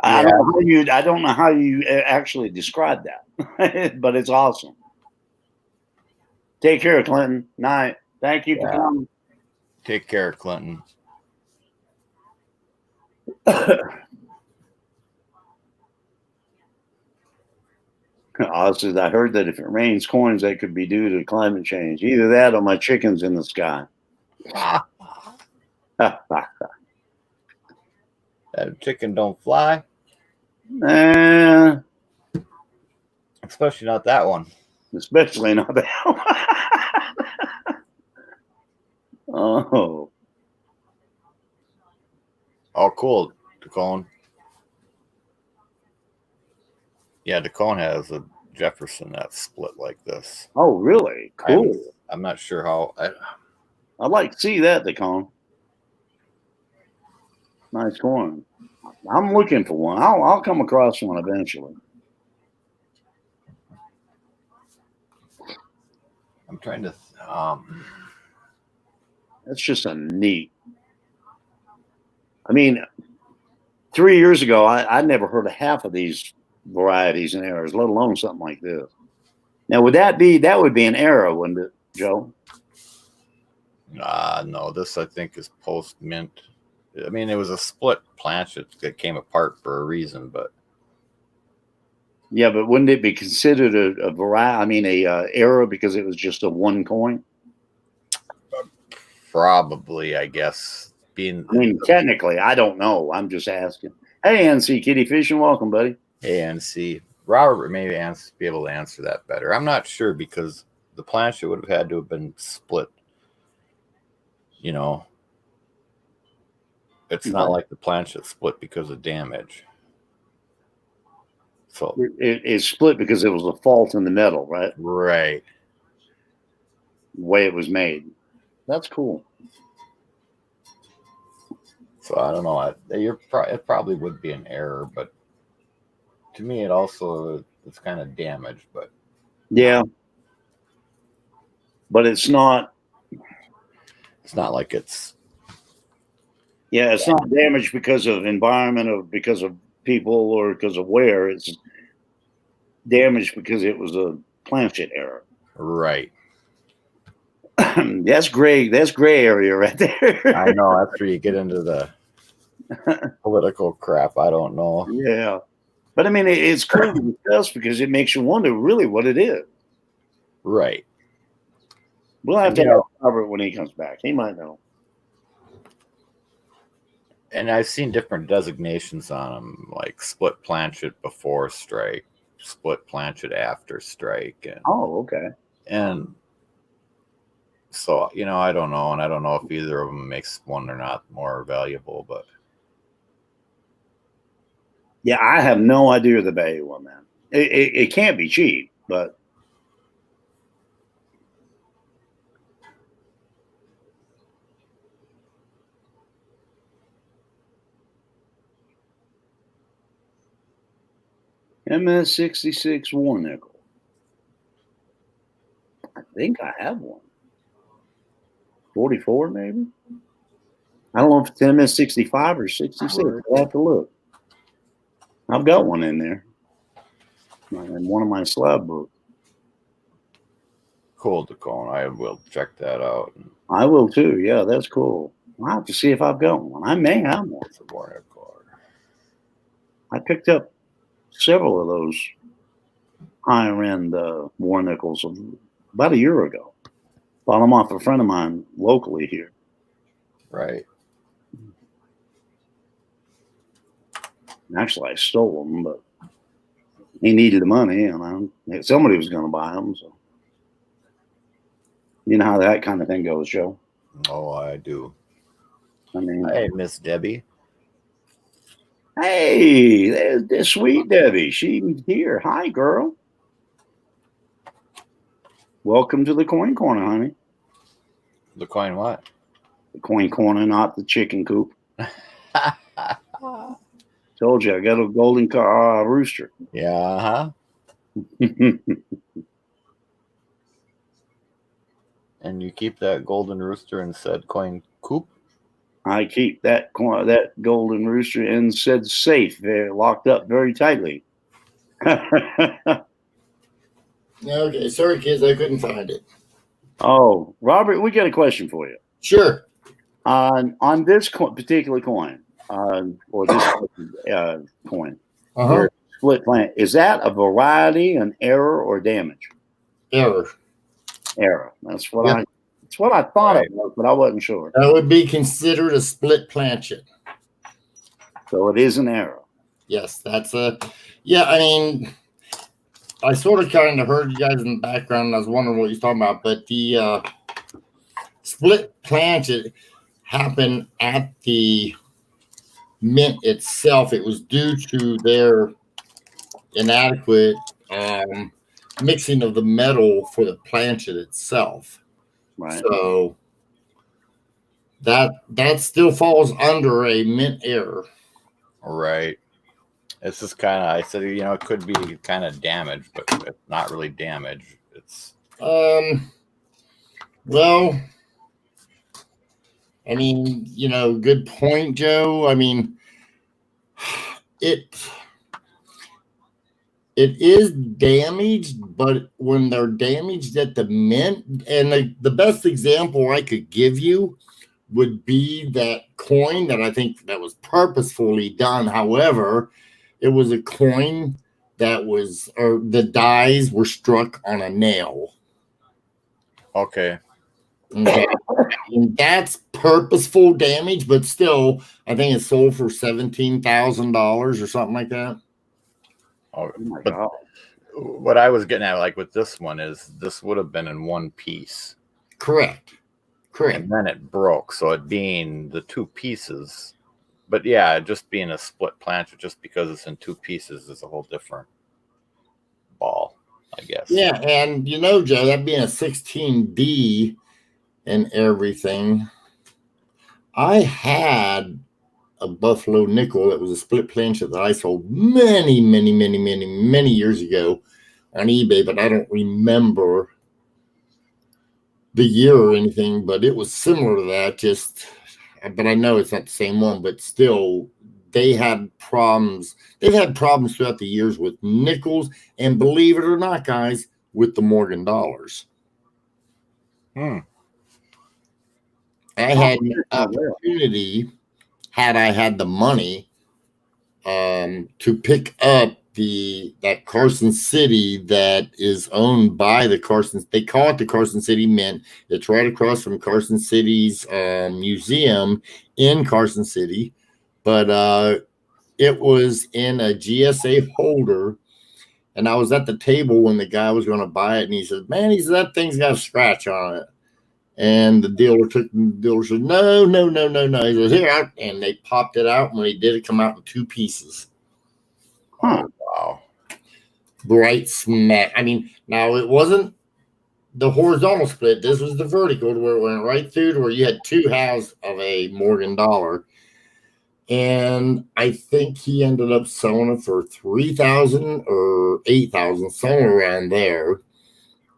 I don't know how you actually describe that, but it's awesome. Take care, Clinton. Night. Thank you for coming. Take care, Clinton. I said, I heard that if it rains coins, that could be due to climate change. Either that or my chicken's in the sky. That chicken don't fly. Eh, Especially not that one. especially not that one. Oh. Oh, cool. DeCone. Yeah, DeCone has a Jefferson that's split like this. Oh, really? Cool. I'm not sure how. I'd like to see that, DeCone. Nice corn. I'm looking for one. I'll come across one eventually. I'm trying to. That's just a neat. I mean, 3 years ago, I'd never heard of half of these varieties and errors, let alone something like this. Now, that would be an error, wouldn't it, Joe? No, this I think is post mint. I mean, it was a split planchet that came apart for a reason, but yeah, but wouldn't it be considered a variety? I mean, a error because it was just a one coin? probably, I guess, I mean, technically, I don't know. I'm just asking. Hey, NC Kitty Fish, and welcome, buddy. ANC. Robert may be able to answer that better. I'm not sure because the planchet would have had to have been split. You know, it's not like the planchet split because of damage. So it split because it was a fault in the metal, right? Right. The way it was made. That's cool. So I don't know. It probably would be an error, but to me, it's kind of damaged. But yeah, but it's not. It's not like it's. Yeah, it's not damaged because of environment or because of people or because of wear. It's damaged because it was a planchet error. Right. That's gray. That's gray area right there. I know. After you get into the political crap, I don't know. Yeah, but I mean, it's cool to discuss because it makes you wonder really what it is. Right. We'll have to ask Robert when he comes back. He might know. And I've seen different designations on them, like split planchet before strike, split planchet after strike. And, okay. And so, I don't know. And I don't know if either of them makes one or not more valuable, but. Yeah, I have no idea the value on that. It can't be cheap, but. MS66 war nickel. I think I have one. 44 maybe? I don't know if it's MS65 or 66. I'll have to look. I've got one in there. In one of my slab books. Cool, DeCone. I will check that out. I will too. Yeah, that's cool. I'll have to see if I've got one. I may have one. It's a war card. I picked up several of those higher end war nickels about a year ago. Bought them off a friend of mine locally here. Right. Actually, I stole them, but he needed the money, and somebody was going to buy them. So, you know how that kind of thing goes, Joe. Oh, I do. I mean, hey, Miss Debbie. Hey, there's sweet Debbie. She's here. Hi, girl. Welcome to the coin corner, honey. The coin what? The coin corner, not the chicken coop. Told you I got a golden rooster. Yeah, And you keep that golden rooster in said coin coop? I keep that golden rooster in said safe, locked up very tightly. Okay, sorry, kids, I couldn't find it. Oh, Robert, we got a question for you. Sure. On this particular coin, or this coin, split plant. Is that a variety, an error, or damage? Error. Error. That's what Yep. That's what I thought Right. it was, but I wasn't sure. That would be considered a split planchet. So it is an error. Yes, that's a. Yeah, I mean, I sort of kind of heard you guys in the background, and I was wondering what you're talking about. But the split planchet happened at the mint itself. It was due to their inadequate mixing of the metal for the planchet itself. Right. So that still falls under a mint error. Right. This is kind of, I said, you know, it could be kind of damage, but it's not really damage. It's well, I mean, you know, good point, Joe. I mean, it is damaged, but when they're damaged at the mint, and the best example I could give you would be that coin that I think that was purposefully done. However, it was a coin that was, or the dies were struck on a nail. okay. Okay. And that's purposeful damage, but still, I think it sold for $17,000 or something like that. Oh, my but God. what I was getting at, like with this one, is this would have been in one piece. Correct. And then it broke. So it being the two pieces, but yeah, just being a split planchet, just because it's in two pieces, is a whole different ball, I guess. Yeah, and you know, Joe, that being a 16D and everything, I had a Buffalo nickel that was a split planchet that I sold many years ago on eBay, but I don't remember the year or anything, but it was similar to that, but I know it's not the same one, but still they had problems. They've had problems throughout the years with nickels, and believe it or not, guys, with the Morgan dollars. I had an opportunity, had I had the money, to pick up that Carson City that is owned by the Carson. They call it the Carson City Mint. It's right across from Carson City's museum in Carson City, but it was in a GSA holder. And I was at the table when the guy was going to buy it, and he said, "Man, that thing's got a scratch on it." And the dealer said, "No. He said, "Here," and they popped it out. And when he did, it come out in two pieces. Oh, wow. Bright smack. I mean, now it wasn't the horizontal split. This was the vertical, where it went right through to where you had two halves of a Morgan dollar. And I think he ended up selling it for $3,000 or $8,000, somewhere around there.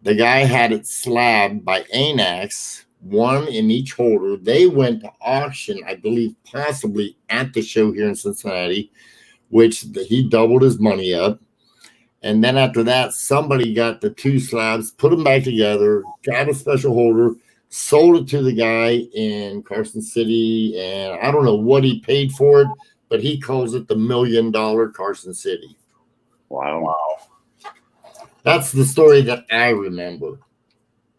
The guy had it slabbed by Anax, one in each holder. They went to auction, I believe, possibly at the show here in Cincinnati, which he doubled his money up. And then after that, somebody got the two slabs, put them back together, got a special holder, sold it to the guy in Carson City, and I don't know what he paid for it, but he calls it the $1 million Carson City. Wow. That's the story that I remember.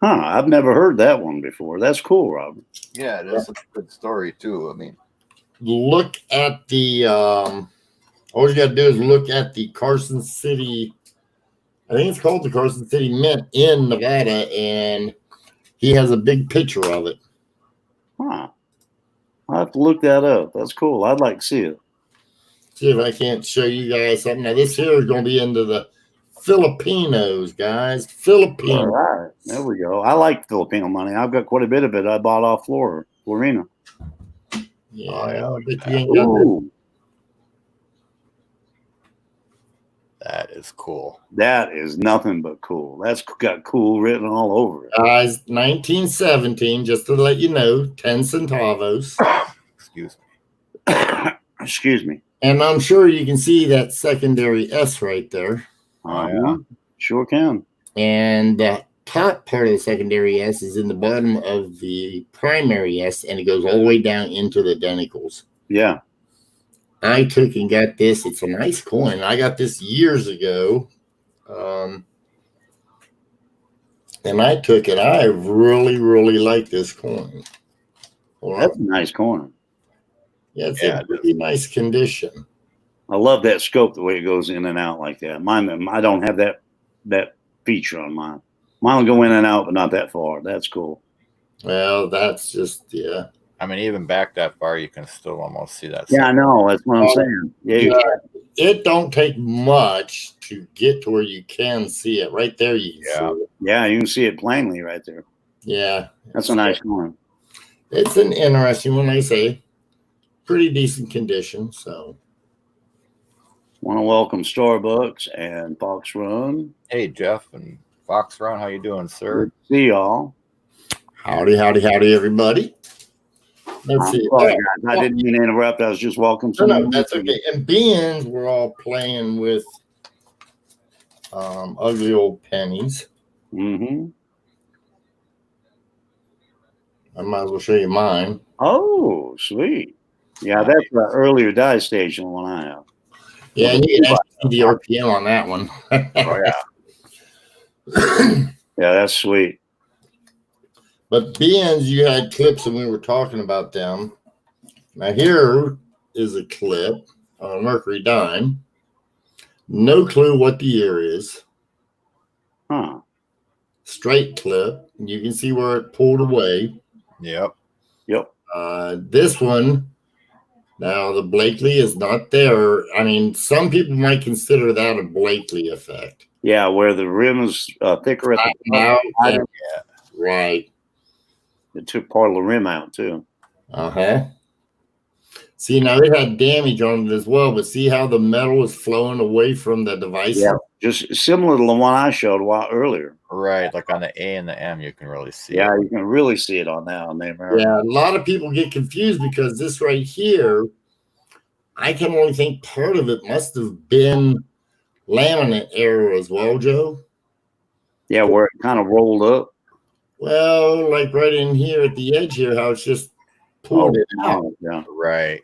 Huh. I've never heard that one before. That's cool, Robert. Yeah, it is a good story, too. I mean, look at the, all you got to do is look at the Carson City, I think it's called the Carson City Mint in Nevada, and he has a big picture of it. Huh. I'll have to look that up. That's cool. I'd like to see it. See if I can't show you guys something. Now, this here is going to be into the Filipinos, guys. Filipinos. All right. There we go. I like Filipino money. I've got quite a bit of it. I bought off Florina. Yeah, Oh, yeah. but you ain't got that. Ooh, that is cool. that is nothing but cool. That's got cool written all over it. Guys, 1917, just to let you know, 10 centavos. Excuse me. Excuse me. And I'm sure you can see that secondary S right there. Oh, yeah. Sure can. And the top part of the secondary S is in the bottom of the primary S, and it goes all the way down into the denticles. Yeah. I took and got this. It's a nice coin. I got this years ago. And I took it. I really, really like this coin. That's a nice coin. Yeah, it's in pretty nice condition. I love that scope, the way it goes in and out like that. Mine, I don't have that feature on mine. Mine will go in and out, but not that far. That's cool. Well, that's just, yeah. I mean, even back that far, you can still almost see that. Yeah, I know. That's what I'm saying. Yeah, it don't take much to get to where you can see it. Right there, you can see it. Yeah, you can see it plainly right there. Yeah. That's a nice coin. It's an interesting one, I say. Pretty decent condition, so. Want to welcome Starbucks and Fox Run. Hey, Jeff and Fox Run, how you doing, sir? Good to see y'all. Howdy, howdy, howdy, everybody. Let's see. Sorry, guys. I didn't mean to interrupt. I was just welcoming No, that's okay. And beans, we're all playing with ugly old pennies. Mm-hmm. I might as well show you mine. Oh, sweet. Yeah, that's the earlier die stage than the one I have. Yeah, and you can actually see the RPM on that one. Oh, yeah. Yeah, that's sweet. But beans, you had clips and we were talking about them. Now here is a clip on a Mercury dime. No clue what the year is. Huh. Straight clip. You can see where it pulled away. Yep. This one, now the Blakely is not there. I mean, some people might consider that a Blakely effect. Yeah, where the rim is thicker at the bottom. Yeah. Right. It took part of the rim out too. Uh-huh. See, now it had damage on it as well, but see how the metal is flowing away from the device? Yeah, just similar to the one I showed a while earlier. Right, like on the A and the M, you can really see Yeah, it. you can really see it on that on the American. Yeah, a lot of people get confused because this right here, I can only think part of it must have been laminate error as well, Joe. Yeah, where it kind of rolled up. Well, like right in here at the edge here, how it's just pulled it out. Yeah. Right.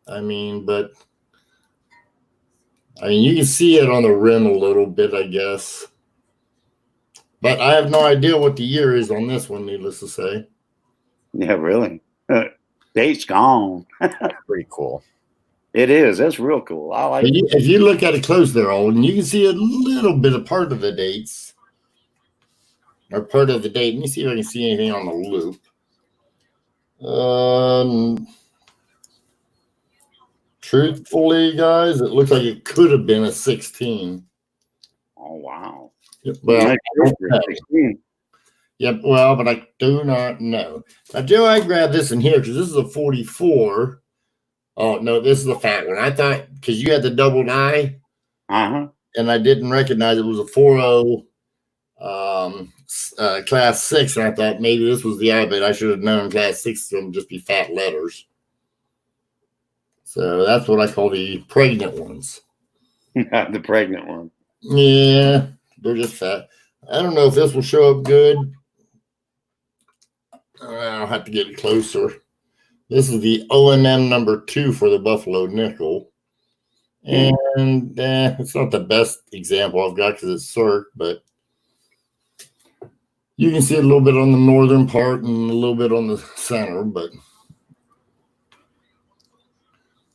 I mean, but you can see it on the rim a little bit, I guess. But I have no idea what the year is on this one, needless to say. Yeah, really. Date's gone. Pretty cool. It is. That's real cool. I like it. If you look at it close there, Owen, you can see a little bit of part of the dates. Or part of the date. Let me see if I can see anything on the loop. Truthfully, guys, it looks like it could have been a 16. Oh, wow. Well, Yep. Well, but I do not know. Now, Joe, I grabbed this in here because this is a 44. Oh, no, this is a fat one. I thought because you had the double die, Uh-huh. and I didn't recognize it was a 40 class 6, and I thought maybe this was the I, but I should have known class 6 would just be fat letters. So that's what I call the pregnant ones. The pregnant one. Yeah, they're just fat. I don't know if this will show up good. I'll have to get it closer. This is the O&M number 2 for the Buffalo nickel. And it's not the best example I've got because it's circ, but you can see a little bit on the northern part and a little bit on the center, but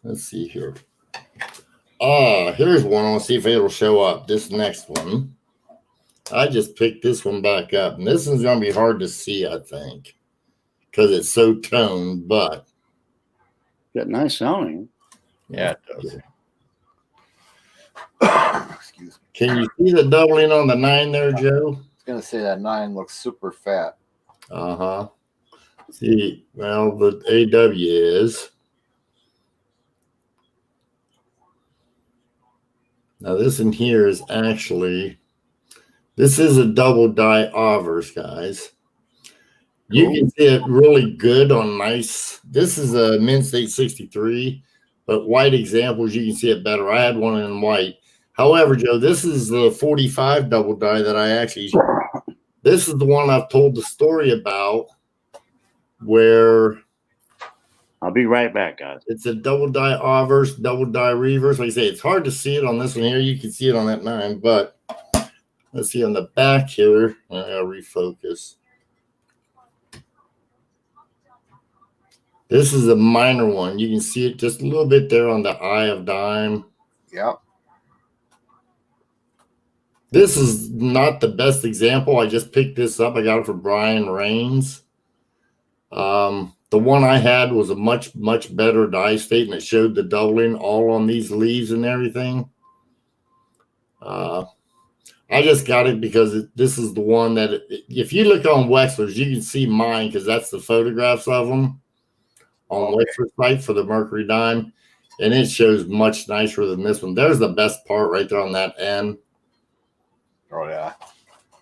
let's see here. Here's one. I'll see if it'll show up. This next one. I just picked this one back up, and this one's going to be hard to see, I think, because it's so toned, but Got nice sounding. Yeah, it does. Excuse me. Can you see the doubling on the 9 there, Joe? I was gonna say that 9 looks super fat. Uh-huh. See, well, the AW is. Now, this in here is actually, this is a double die Avers, guys. You can see it really good on nice. This is a Mint State 63, but white examples, you can see it better. I had one in white. However, Joe, this is the 45 double die that I actually, this is the one I've told the story about where I'll be right back, guys. It's a double die obverse, double die reverse. Like I say, it's hard to see it on this one here. You can see it on that 9, but let's see on the back here. I'll refocus. This is a minor one. You can see it just a little bit there on the eye of dime. Yep. This is not the best example. I just picked this up. I got it from Brian Rains. The one I had was a much, much better die state, and it showed the doubling all on these leaves and everything. I just got it because this is the one that, if you look on Wexler's, you can see mine because that's the photographs of them on Wexler's site for the Mercury dime, and it shows much nicer than this one. There's the best part right there on that end. Oh yeah.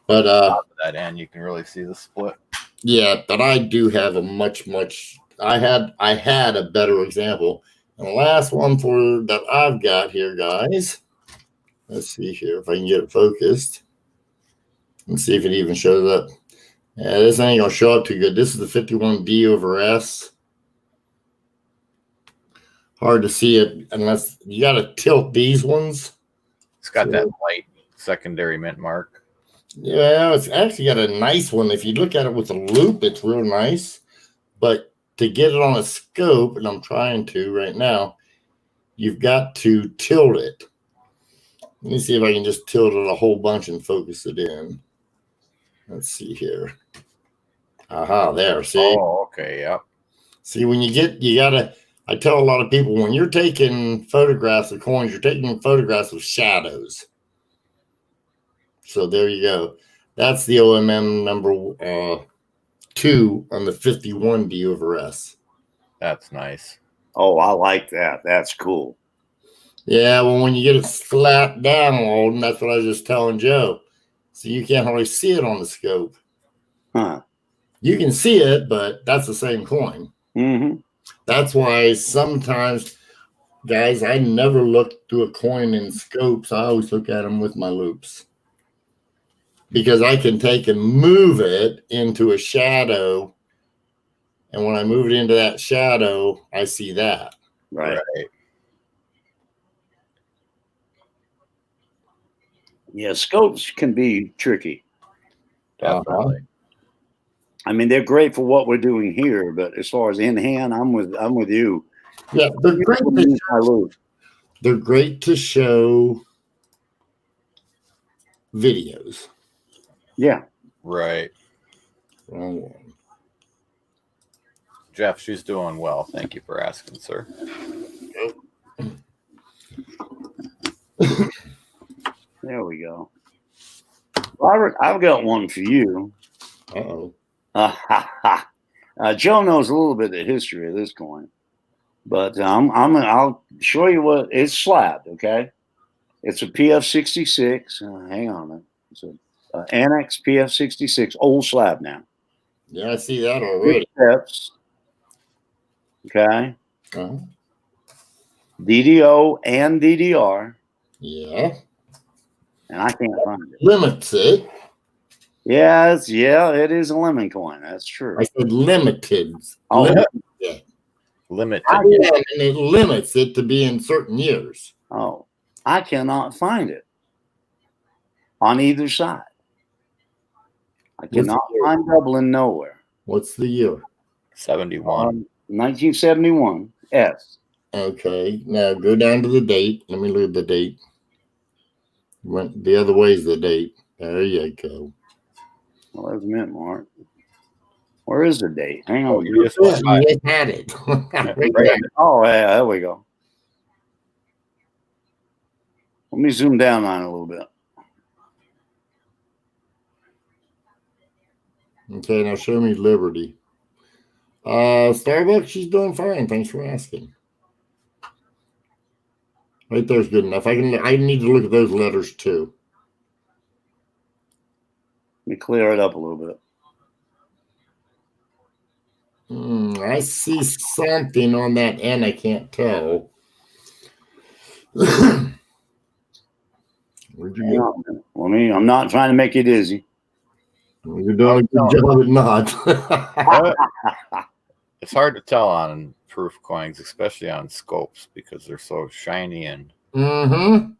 But that end, you can really see the split. yeah, but I do have a much. I had a better example. And the last one that I've got here, guys. Let's see here if I can get it focused. Let's see if it even shows up. Yeah, this ain't gonna show up too good. This is the 51D over S. Hard to see it unless you gotta tilt these ones. It's got that light secondary mint mark. Yeah, it's actually got a nice one. If you look at it with a loop, it's real nice. But to get it on a scope, and I'm trying to right now, you've got to tilt it. Let me see if I can just tilt it a whole bunch and focus it in. Let's see here. Aha, there. See? Oh, okay. Yep. See, when you gotta, I tell a lot of people, when you're taking photographs of coins, you're taking photographs of shadows. So there you go. That's the OMM number 2 on the 51D over S. That's nice. Oh, I like that. That's cool. Yeah, well, when you get it flat down, Alden, that's what I was just telling Joe. So you can't hardly see it on the scope. Huh. You can see it, but that's the same coin. Mm-hmm. That's why sometimes, guys, I never look through a coin in scopes. I always look at them with my loops. Because I can take and move it into a shadow. And when I move it into that shadow, I see that. Right. Yeah, scopes can be tricky. Definitely. I mean, they're great for what we're doing here, but as far as in hand, I'm with you. Yeah, they're great to show videos. Yeah. Right. Wrong one. Jeff, she's doing well. Thank you for asking, sir. There we go. Robert, I've got one for you. Uh-oh. Joe knows a little bit of the history of this coin, but I'll show you what it's slabbed. Okay, it's a PF66. Hang on, it's a Annex PF66 old slab now. Yeah, I see that already. Steps. Okay. Uh-huh. DDO and DDR. Yeah. And I can't find it. Limits it. Yeah, it is a lemon coin. That's true. I said limited. Oh, Limited. Yeah, and it limits it to be in certain years. Oh, I cannot find it on either side. I cannot find Dublin nowhere. What's the year? 71. 1971. S. Okay, now go down to the date. Let me look at the date. Went the other way is the date. There you go. Well, that's mint mark. Where is the date? Hang on. You just You just had it. Right. Oh, yeah, there we go. Let me zoom down on it a little bit. Okay, now show me Liberty. Starbucks, she's doing fine. Thanks for asking. Right there's good enough. I need to look at those letters too. Let me clear it up a little bit. I see something on that end. I can't tell. Where'd you go? I'm not trying to make you dizzy. You're doing a good job at not. It's hard to tell on proof coins, especially on scopes, because they're so shiny and. Mm-hmm.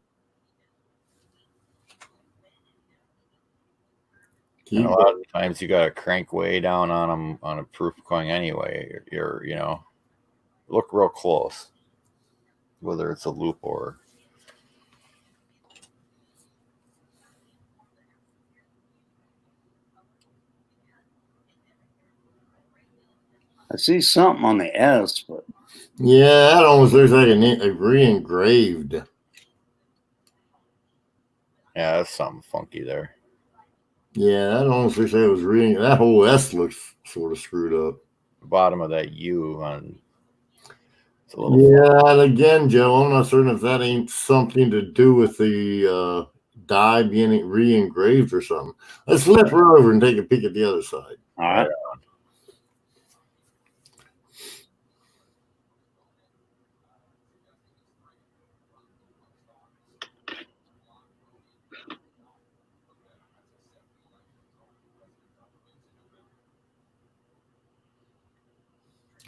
And a lot of times you got to crank way down on them on a proof coin anyway. You're look real close, whether it's a loop or. I see something on the S, but yeah, that almost looks like a re-engraved. Yeah, that's something funky there. Yeah, that almost looks like it was reading. That whole S looks sort of screwed up. The bottom of that U on. Yeah, and again, Joe, I'm not certain if that ain't something to do with the die being re-engraved or something. Let's flip her over and take a peek at the other side. all right.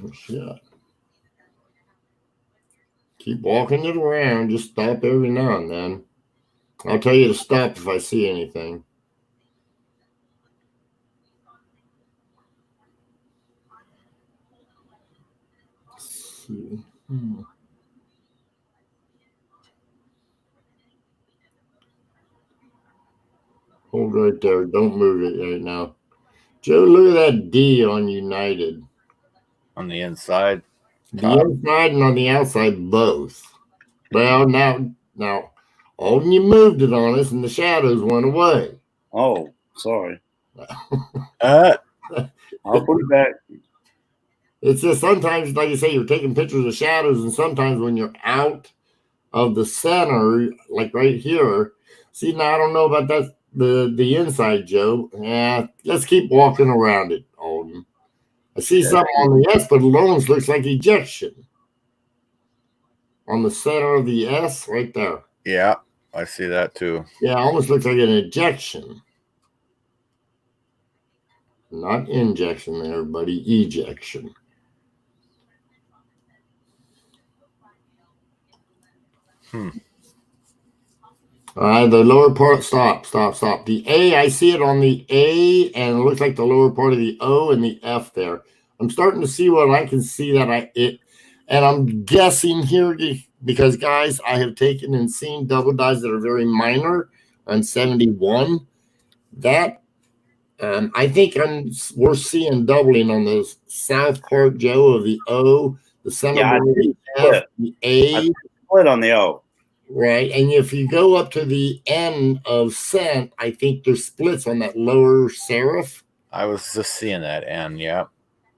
Oh, shit. Keep walking it around. Just stop every now and then. I'll tell you to stop if I see anything. Let's see. Hold right there. Don't move it right now. Joe, look at that D on United. On the inside. The inside and on the outside, both. Well, now, Alden, you moved it on us, and the shadows went away. Oh, sorry. Uh, I'll put it back. It's just sometimes, like you say, you're taking pictures of shadows, and sometimes when you're out of the center, like right here. See, now I don't know about that. The inside, Joe. Yeah, let's keep walking around it, Alden. I see something on the S, but it almost looks like ejection. On the center of the S, right there. Yeah, I see that too. Yeah, almost looks like an ejection. Not injection there, buddy. Ejection. The lower part, stop. The A, I see it on the A, and it looks like the lower part of the O and the F there. I'm starting to see what I can see and I'm guessing here because, guys, I have taken and seen double dies that are very minor on 71. That, I think we're seeing doubling on the south part, Joe, of the O, the center of the F, the A. Split on the O. Right, and if you go up to the end of cent, I think there's splits on that lower serif. I was just seeing that N, yeah.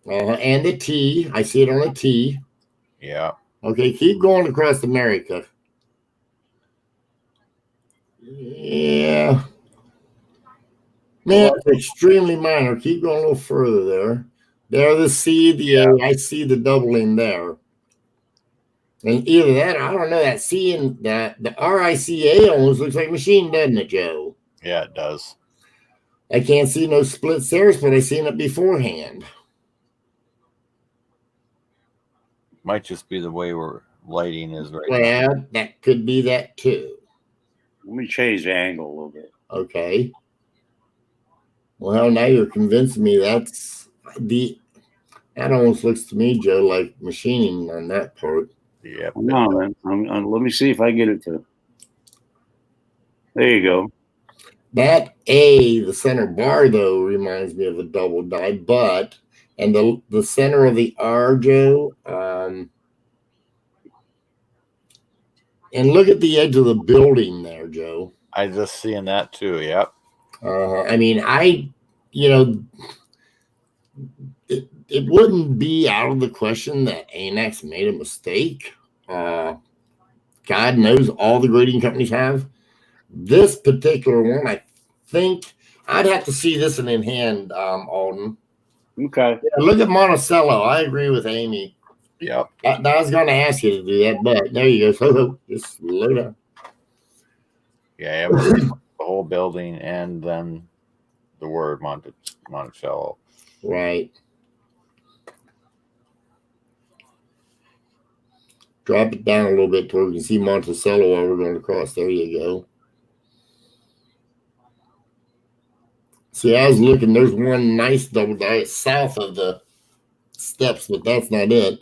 And the T, I see it on a T. Yeah. Okay, keep going across America. Yeah. Man, it's extremely minor. Keep going a little further there. There, the C, the A, I see the doubling there. And either that, I don't know, that C and the RICA almost looks like machine, doesn't it, Joe? Yeah, it does. I can't see no split serifs, but I seen it beforehand. Might just be the way we're lighting is right now. Well, that could be that too. Let me change the angle a little bit. Okay. Well, now you're convincing me that almost looks to me, Joe, like machining on that part. Yep. No, man. Let me see if I get it to. There you go. That A, the center bar, though, reminds me of a double die, and the center of the R, Joe, and look at the edge of the building there, Joe. I just seeing that too. Yep. I mean, it wouldn't be out of the question that ANAX made a mistake. God knows all the grading companies have. This particular one, I think I'd have to see this one in hand, Alden. Okay. Yeah, look at Monticello. I agree with Amy. Yep. I was going to ask you to do that, but there you go. So just load up. Yeah, the whole building and then the word Monticello. Right. Drop it down a little bit to where we can see Monticello while we're going across. There you go. See, I was looking. There's one nice double die south of the steps, but that's not it.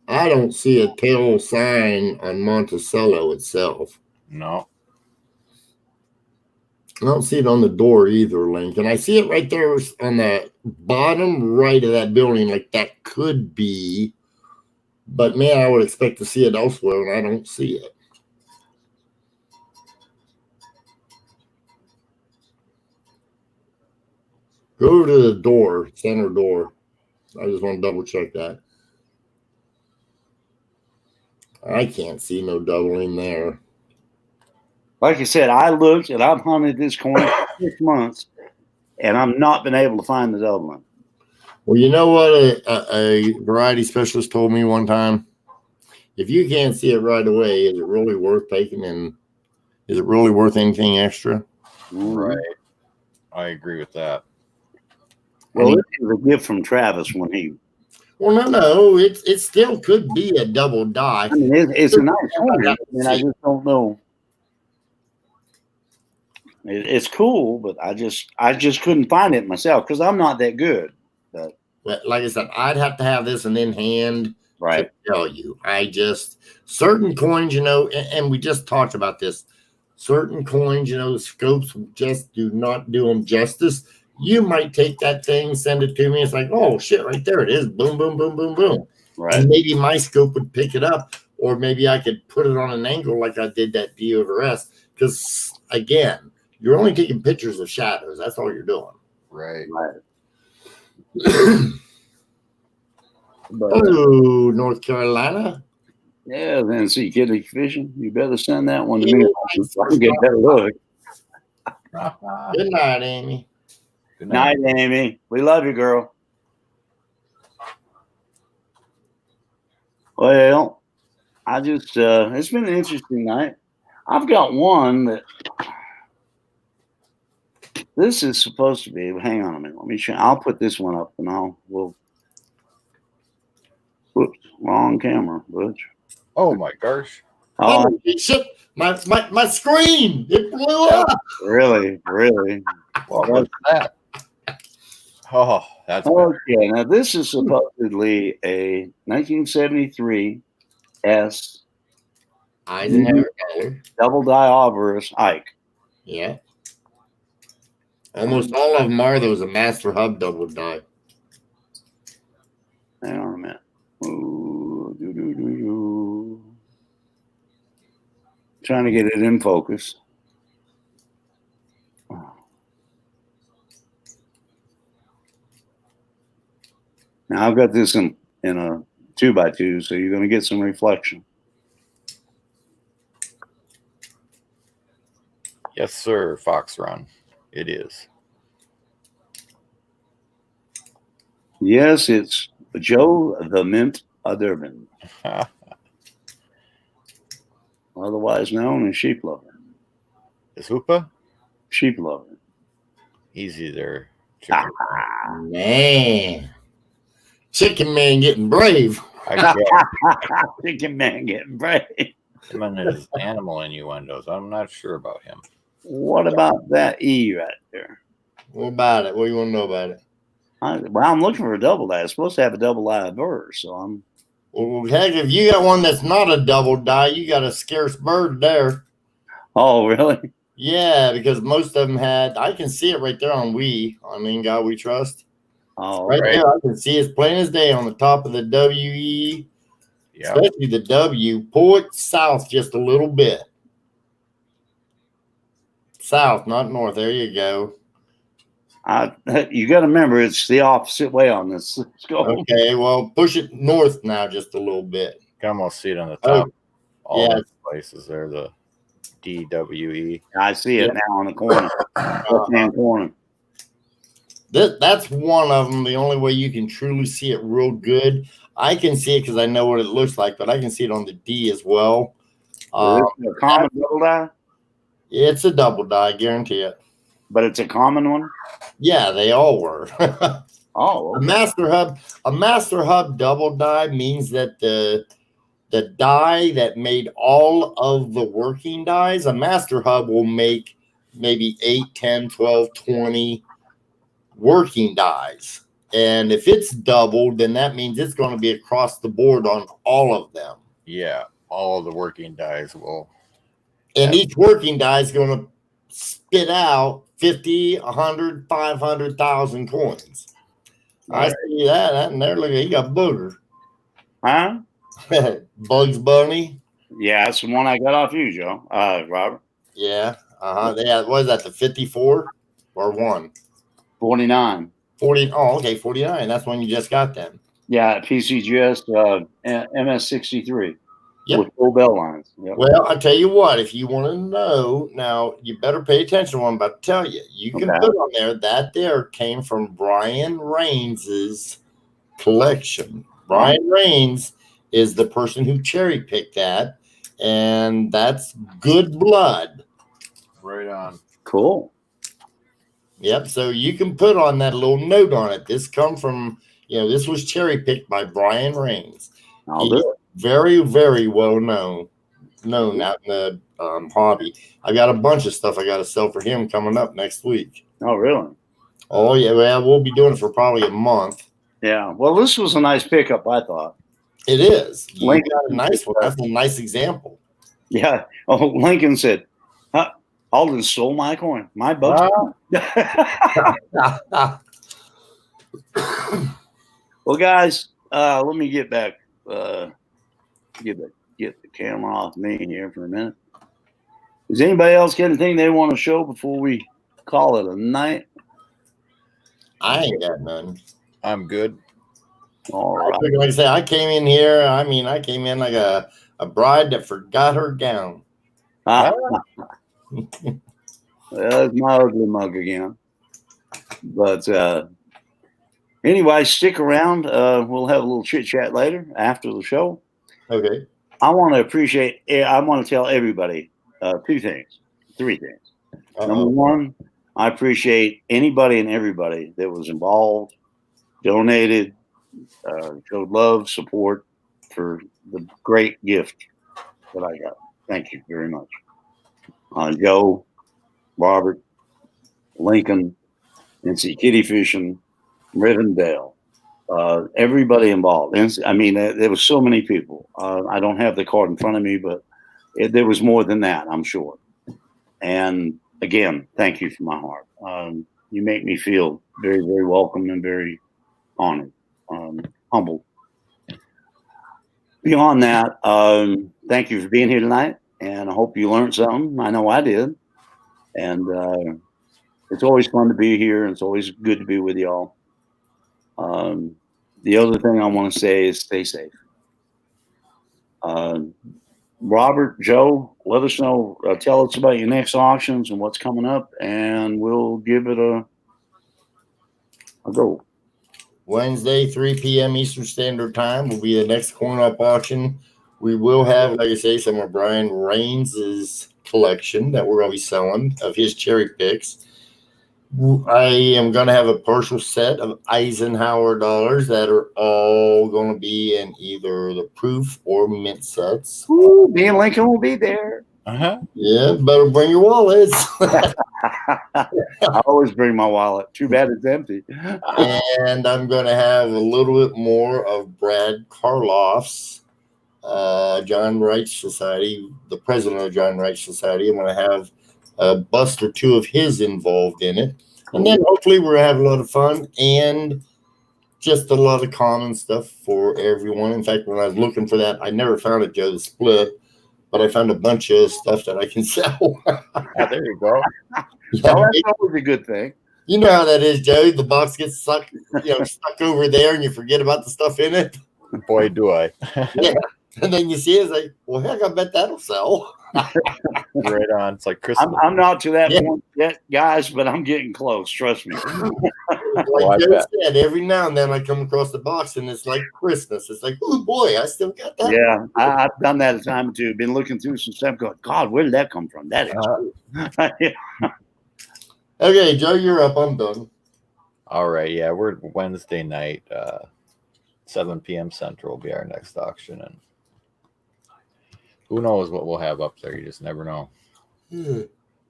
I don't see a tail sign on Monticello itself. No. I don't see it on the door either, Lincoln. I see it right there on the bottom right of that building, like that could be. But man, I would expect to see it elsewhere, and I don't see it. Go over to the door, center door. I just want to double check that. I can't see no doubling there. Like I said, I looked and I've hunted this coin for 6 months, and I've not been able to find the doubling. Well, you know what a variety specialist told me one time? If you can't see it right away, is it really worth taking, and is it really worth anything extra? Right. I agree with that. Well, this is a gift from Travis when he. Well, no, it still could be a double die. I mean, it's a nice coin. I mean, I just don't know. It's cool, but I just couldn't find it myself because I'm not that good. But like I said, I'd have to have this in hand Right. to tell you. Certain coins, and we just talked about this. Certain coins, the scopes just do not do them justice. You might take that thing, send it to me. It's like, oh shit, right there it is. Boom, boom, boom, boom, boom. Right. And maybe my scope would pick it up, or maybe I could put it on an angle like I did that D over S. Because again, you're only taking pictures of shadows. That's all you're doing. Right. But, oh, North Carolina. Yeah, then see kitty fishing. You better send that one to me. So I can get that look. Good night, Amy. Good night, Amy. We love you, girl. Well, I just it's been an interesting night. I've got one that this is supposed to be. Hang on a minute. Let me show. I'll put this one up and we'll. Whoops, wrong camera, Butch. Oh my gosh. Oh shit! My screen, it blew up. Really? What was that? Oh, that's okay. Now this is supposedly a 1973 S Eisenhower color. double die Alvarez Ike. Yeah. Almost all of them are. There was a master hub double die. Hang on a minute. Trying to get it in focus. Now I've got this in a 2x2, so you're going to get some reflection. Yes, sir, Fox Run. It is. Yes, it's Joe the Mint Durbin, otherwise known as Sheep Lover. Is Hoopa? Sheep Lover. Easy there. Man. Chicken Man getting brave. Chicken Man getting brave. Him and his animal innuendos. I'm not sure about him. What about that E right there? What about it? What do you want to know about it? I'm looking for a double die. It's supposed to have a double die verse, so I'm. Well, heck, if you got one that's not a double die, you got a scarce bird there. Oh, really? Yeah, because most of them had. I can see it right there on God We Trust. Oh, right there, I can see it's plain as day on the top of the WE. Yeah. Especially the W. Pull it south just a little bit. South, not north. There you go. You got to remember, it's the opposite way on this. Okay, well, push it north now just a little bit. You can almost see it on the top. All yeah. places there, the DWE. I see it now on the corner. Left-hand corner. That's one of them. The only way you can truly see it real good. I can see it because I know what it looks like, but I can see it on the D as well. Is it a common double die? It's a double die, I guarantee it. But it's a common one? Yeah, they all were. Oh, okay. A master hub double die means that the the die that made all of the working dies, a master hub will make maybe 8, 10, 12, 20 working dies. And if it's doubled, then that means it's going to be across the board on all of them. Yeah, all of the working dies will. And each working die is going to spit out 50, 100, 500,000 coins. I see that, and there, look, he got Booger. Huh? Bugs Bunny. Yeah, that's the one I got off you, Joe. Robert. Yeah. They had, what is that, the 54 or 1? 49. 40. Oh, okay, 49. That's when you just got them. Yeah, PCGS MS63. Yep. With full bell lines. Yep. Well, I'll tell you what, if you want to know, now you better pay attention to what I'm about to tell you. You can put on there that there came from Brian Rains's collection. Brian Rains is the person who cherry picked that, and that's good blood. Right on. Cool. Yep. So you can put on that little note on it. This come from, this was cherry picked by Brian Rains. I'll do it. Very, very well known out in the hobby. I got a bunch of stuff I got to sell for him coming up next week. Oh, really? Oh, yeah. Well, we'll be doing it for probably a month. Yeah. Well, this was a nice pickup, I thought. It is. You Lincoln got a nice one. That's a nice example. Yeah. Oh, Lincoln said, Alden stole my coin. My bucks. Well, guys, let me get back. Get the camera off me here for a minute. Does anybody else get anything they want to show before we call it a night? I ain't got none. I'm good. All right. Like I say, I came in here. I came in like a bride that forgot her gown. That's my ugly mug again. But anyway, stick around. We'll have a little chit chat later after the show. Okay. I want to tell everybody 3 things. Number one, I appreciate anybody and everybody that was involved, donated, showed love, support for the great gift that I got. Thank you very much. Joe, Robert, Lincoln, NC Kitty Fishing, Rivendell, everybody involved. I mean, there was so many people. I don't have the card in front of me, but there was more than that, I'm sure. And again, thank you from my heart. You make me feel very, very welcome and very honored, humbled. Beyond that, thank you for being here tonight, and I hope you learned something. I know I did. And it's always fun to be here, and it's always good to be with y'all. The other thing I want to say is stay safe. Robert, Joe, let us know. Tell us about your next auctions and what's coming up, and we'll give it a go. Wednesday, 3 p.m. Eastern Standard Time will be the next coin up auction. We will have, like I say, some of Brian Rains's collection that we're going to be selling of his cherry picks. I am going to have a partial set of Eisenhower dollars that are all going to be in either the proof or mint sets. Ooh, me and Lincoln will be there. Yeah, better bring your wallets. I always bring my wallet. Too bad it's empty. And I'm going to have a little bit more of Brad Karloff's John Wright Society, the president of John Wright Society. I'm going to have a bust or two of his involved in it. And then hopefully we're going to have a lot of fun and just a lot of common stuff for everyone. In fact, when I was looking for that, I never found it, Joe, the split, but I found a bunch of stuff that I can sell. There you go. Well, that's always a good thing. You know how that is, Joe. The box gets stuck over there and you forget about the stuff in it. Boy, do I. Yeah. And then you see it, it's like, well, heck, I bet that'll sell. Right on. It's like Christmas. I'm not to that point yet, guys, but I'm getting close. Trust me. Like Joe said, every now and then I come across the box and it's like Christmas. It's like, oh boy, I still got that. Yeah, I've done that a time or two. Been looking through some stuff, going, God, where did that come from? That is cool. Okay, Joe, you're up. I'm done. All right. Yeah, we're Wednesday night, 7 p.m. Central will be our next auction. And Who knows what we'll have up there? You just never know.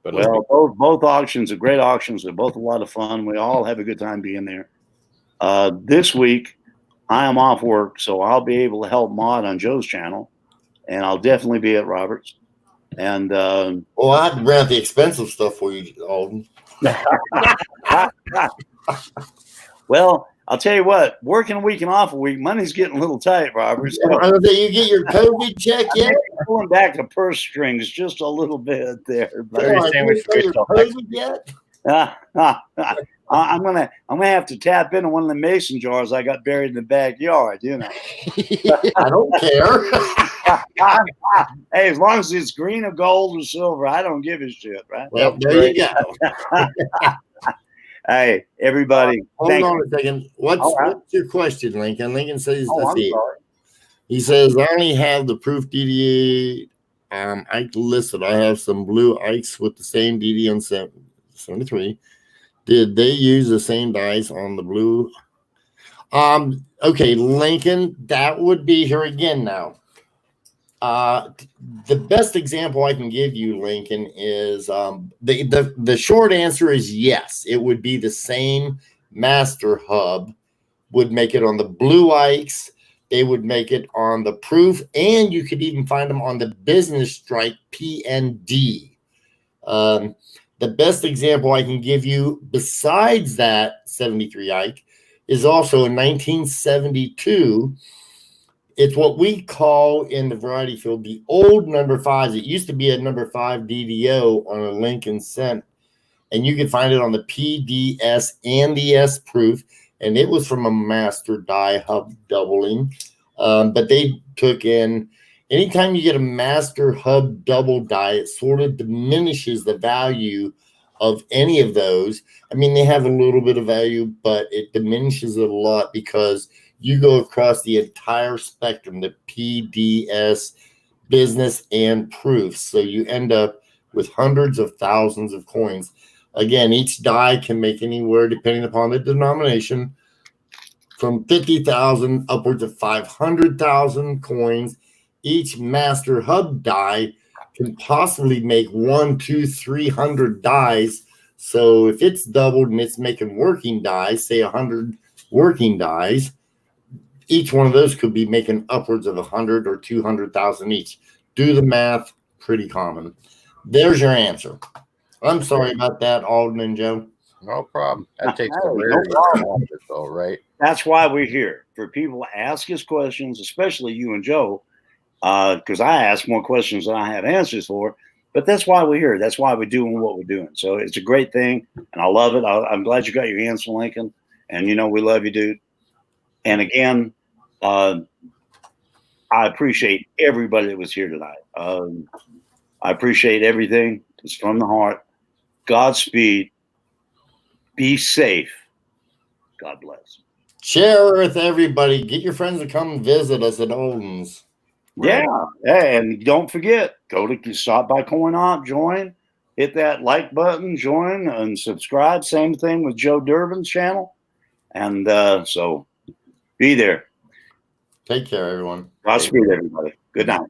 But well, both auctions are great auctions. They're both a lot of fun. We all have a good time being there. This week, I am off work, so I'll be able to help mod on Joe's channel, and I'll definitely be at Robert's. And well, I'd rent the expensive stuff for you, Alden. well, I'll tell you what, working a week and off a week, money's getting a little tight, Robert. So you get your COVID check yet? Pulling back the purse strings just a little bit there. But I'm gonna have to tap into one of the mason jars I got buried in the backyard. You know, I don't care. Hey, as long as it's green or gold or silver, I don't give a shit, right? Well, there you go. Hey, everybody. Hold on a second. What's your question, Lincoln? Lincoln says, he says, I only have the proof DDA Ike listed. I have some blue Ikes with the same DD on 73. Did they use the same dice on the blue? Okay, Lincoln, that would be here again now. The best example I can give you, Lincoln, is the short answer is yes. It would be the same master hub would make it on the blue Ikes. They would make it on the proof, and you could even find them on the business strike PND. The best example I can give you besides that 73 Ike is also in 1972. It's what we call in the variety field the old number 5s. It used to be a number 5 DDO on a Lincoln cent, and you can find it on the PDS and the S proof, and it was from a master die hub doubling. But they took in, anytime you get a master hub double die, it sort of diminishes the value of any of those. I mean, they have a little bit of value, but it diminishes it a lot because you go across the entire spectrum, the PDS, business, and proofs. So you end up with hundreds of thousands of coins. Again, each die can make anywhere, depending upon the denomination, from 50,000 upwards of 500,000 coins. Each master hub die can possibly make 1, 2, 300 dies. So if it's doubled and it's making working dies, say 100 working dies, each one of those could be making upwards of 100 or 200,000 each. Do the math, pretty common. There's your answer. I'm sorry about that, Alden and Joe. No problem. That takes the rarity out of it, though, right? That's why we're here, for people to ask us questions, especially you and Joe, because I ask more questions than I have answers for. But that's why we're here. That's why we're doing what we're doing. So it's a great thing, and I love it. I'm glad you got your answer, Lincoln. And, you know, we love you, dude. And again, I appreciate everybody that was here tonight. I appreciate everything. It's from the heart. Godspeed. Be safe. God bless. Share with everybody. Get your friends to come visit us at Olden's. Right? Yeah. And don't forget, stop by Coin Op, join, hit that like button, join, and subscribe. Same thing with Joe Durbin's channel. And so be there. Take care, everyone. Godspeed, everybody. Good night.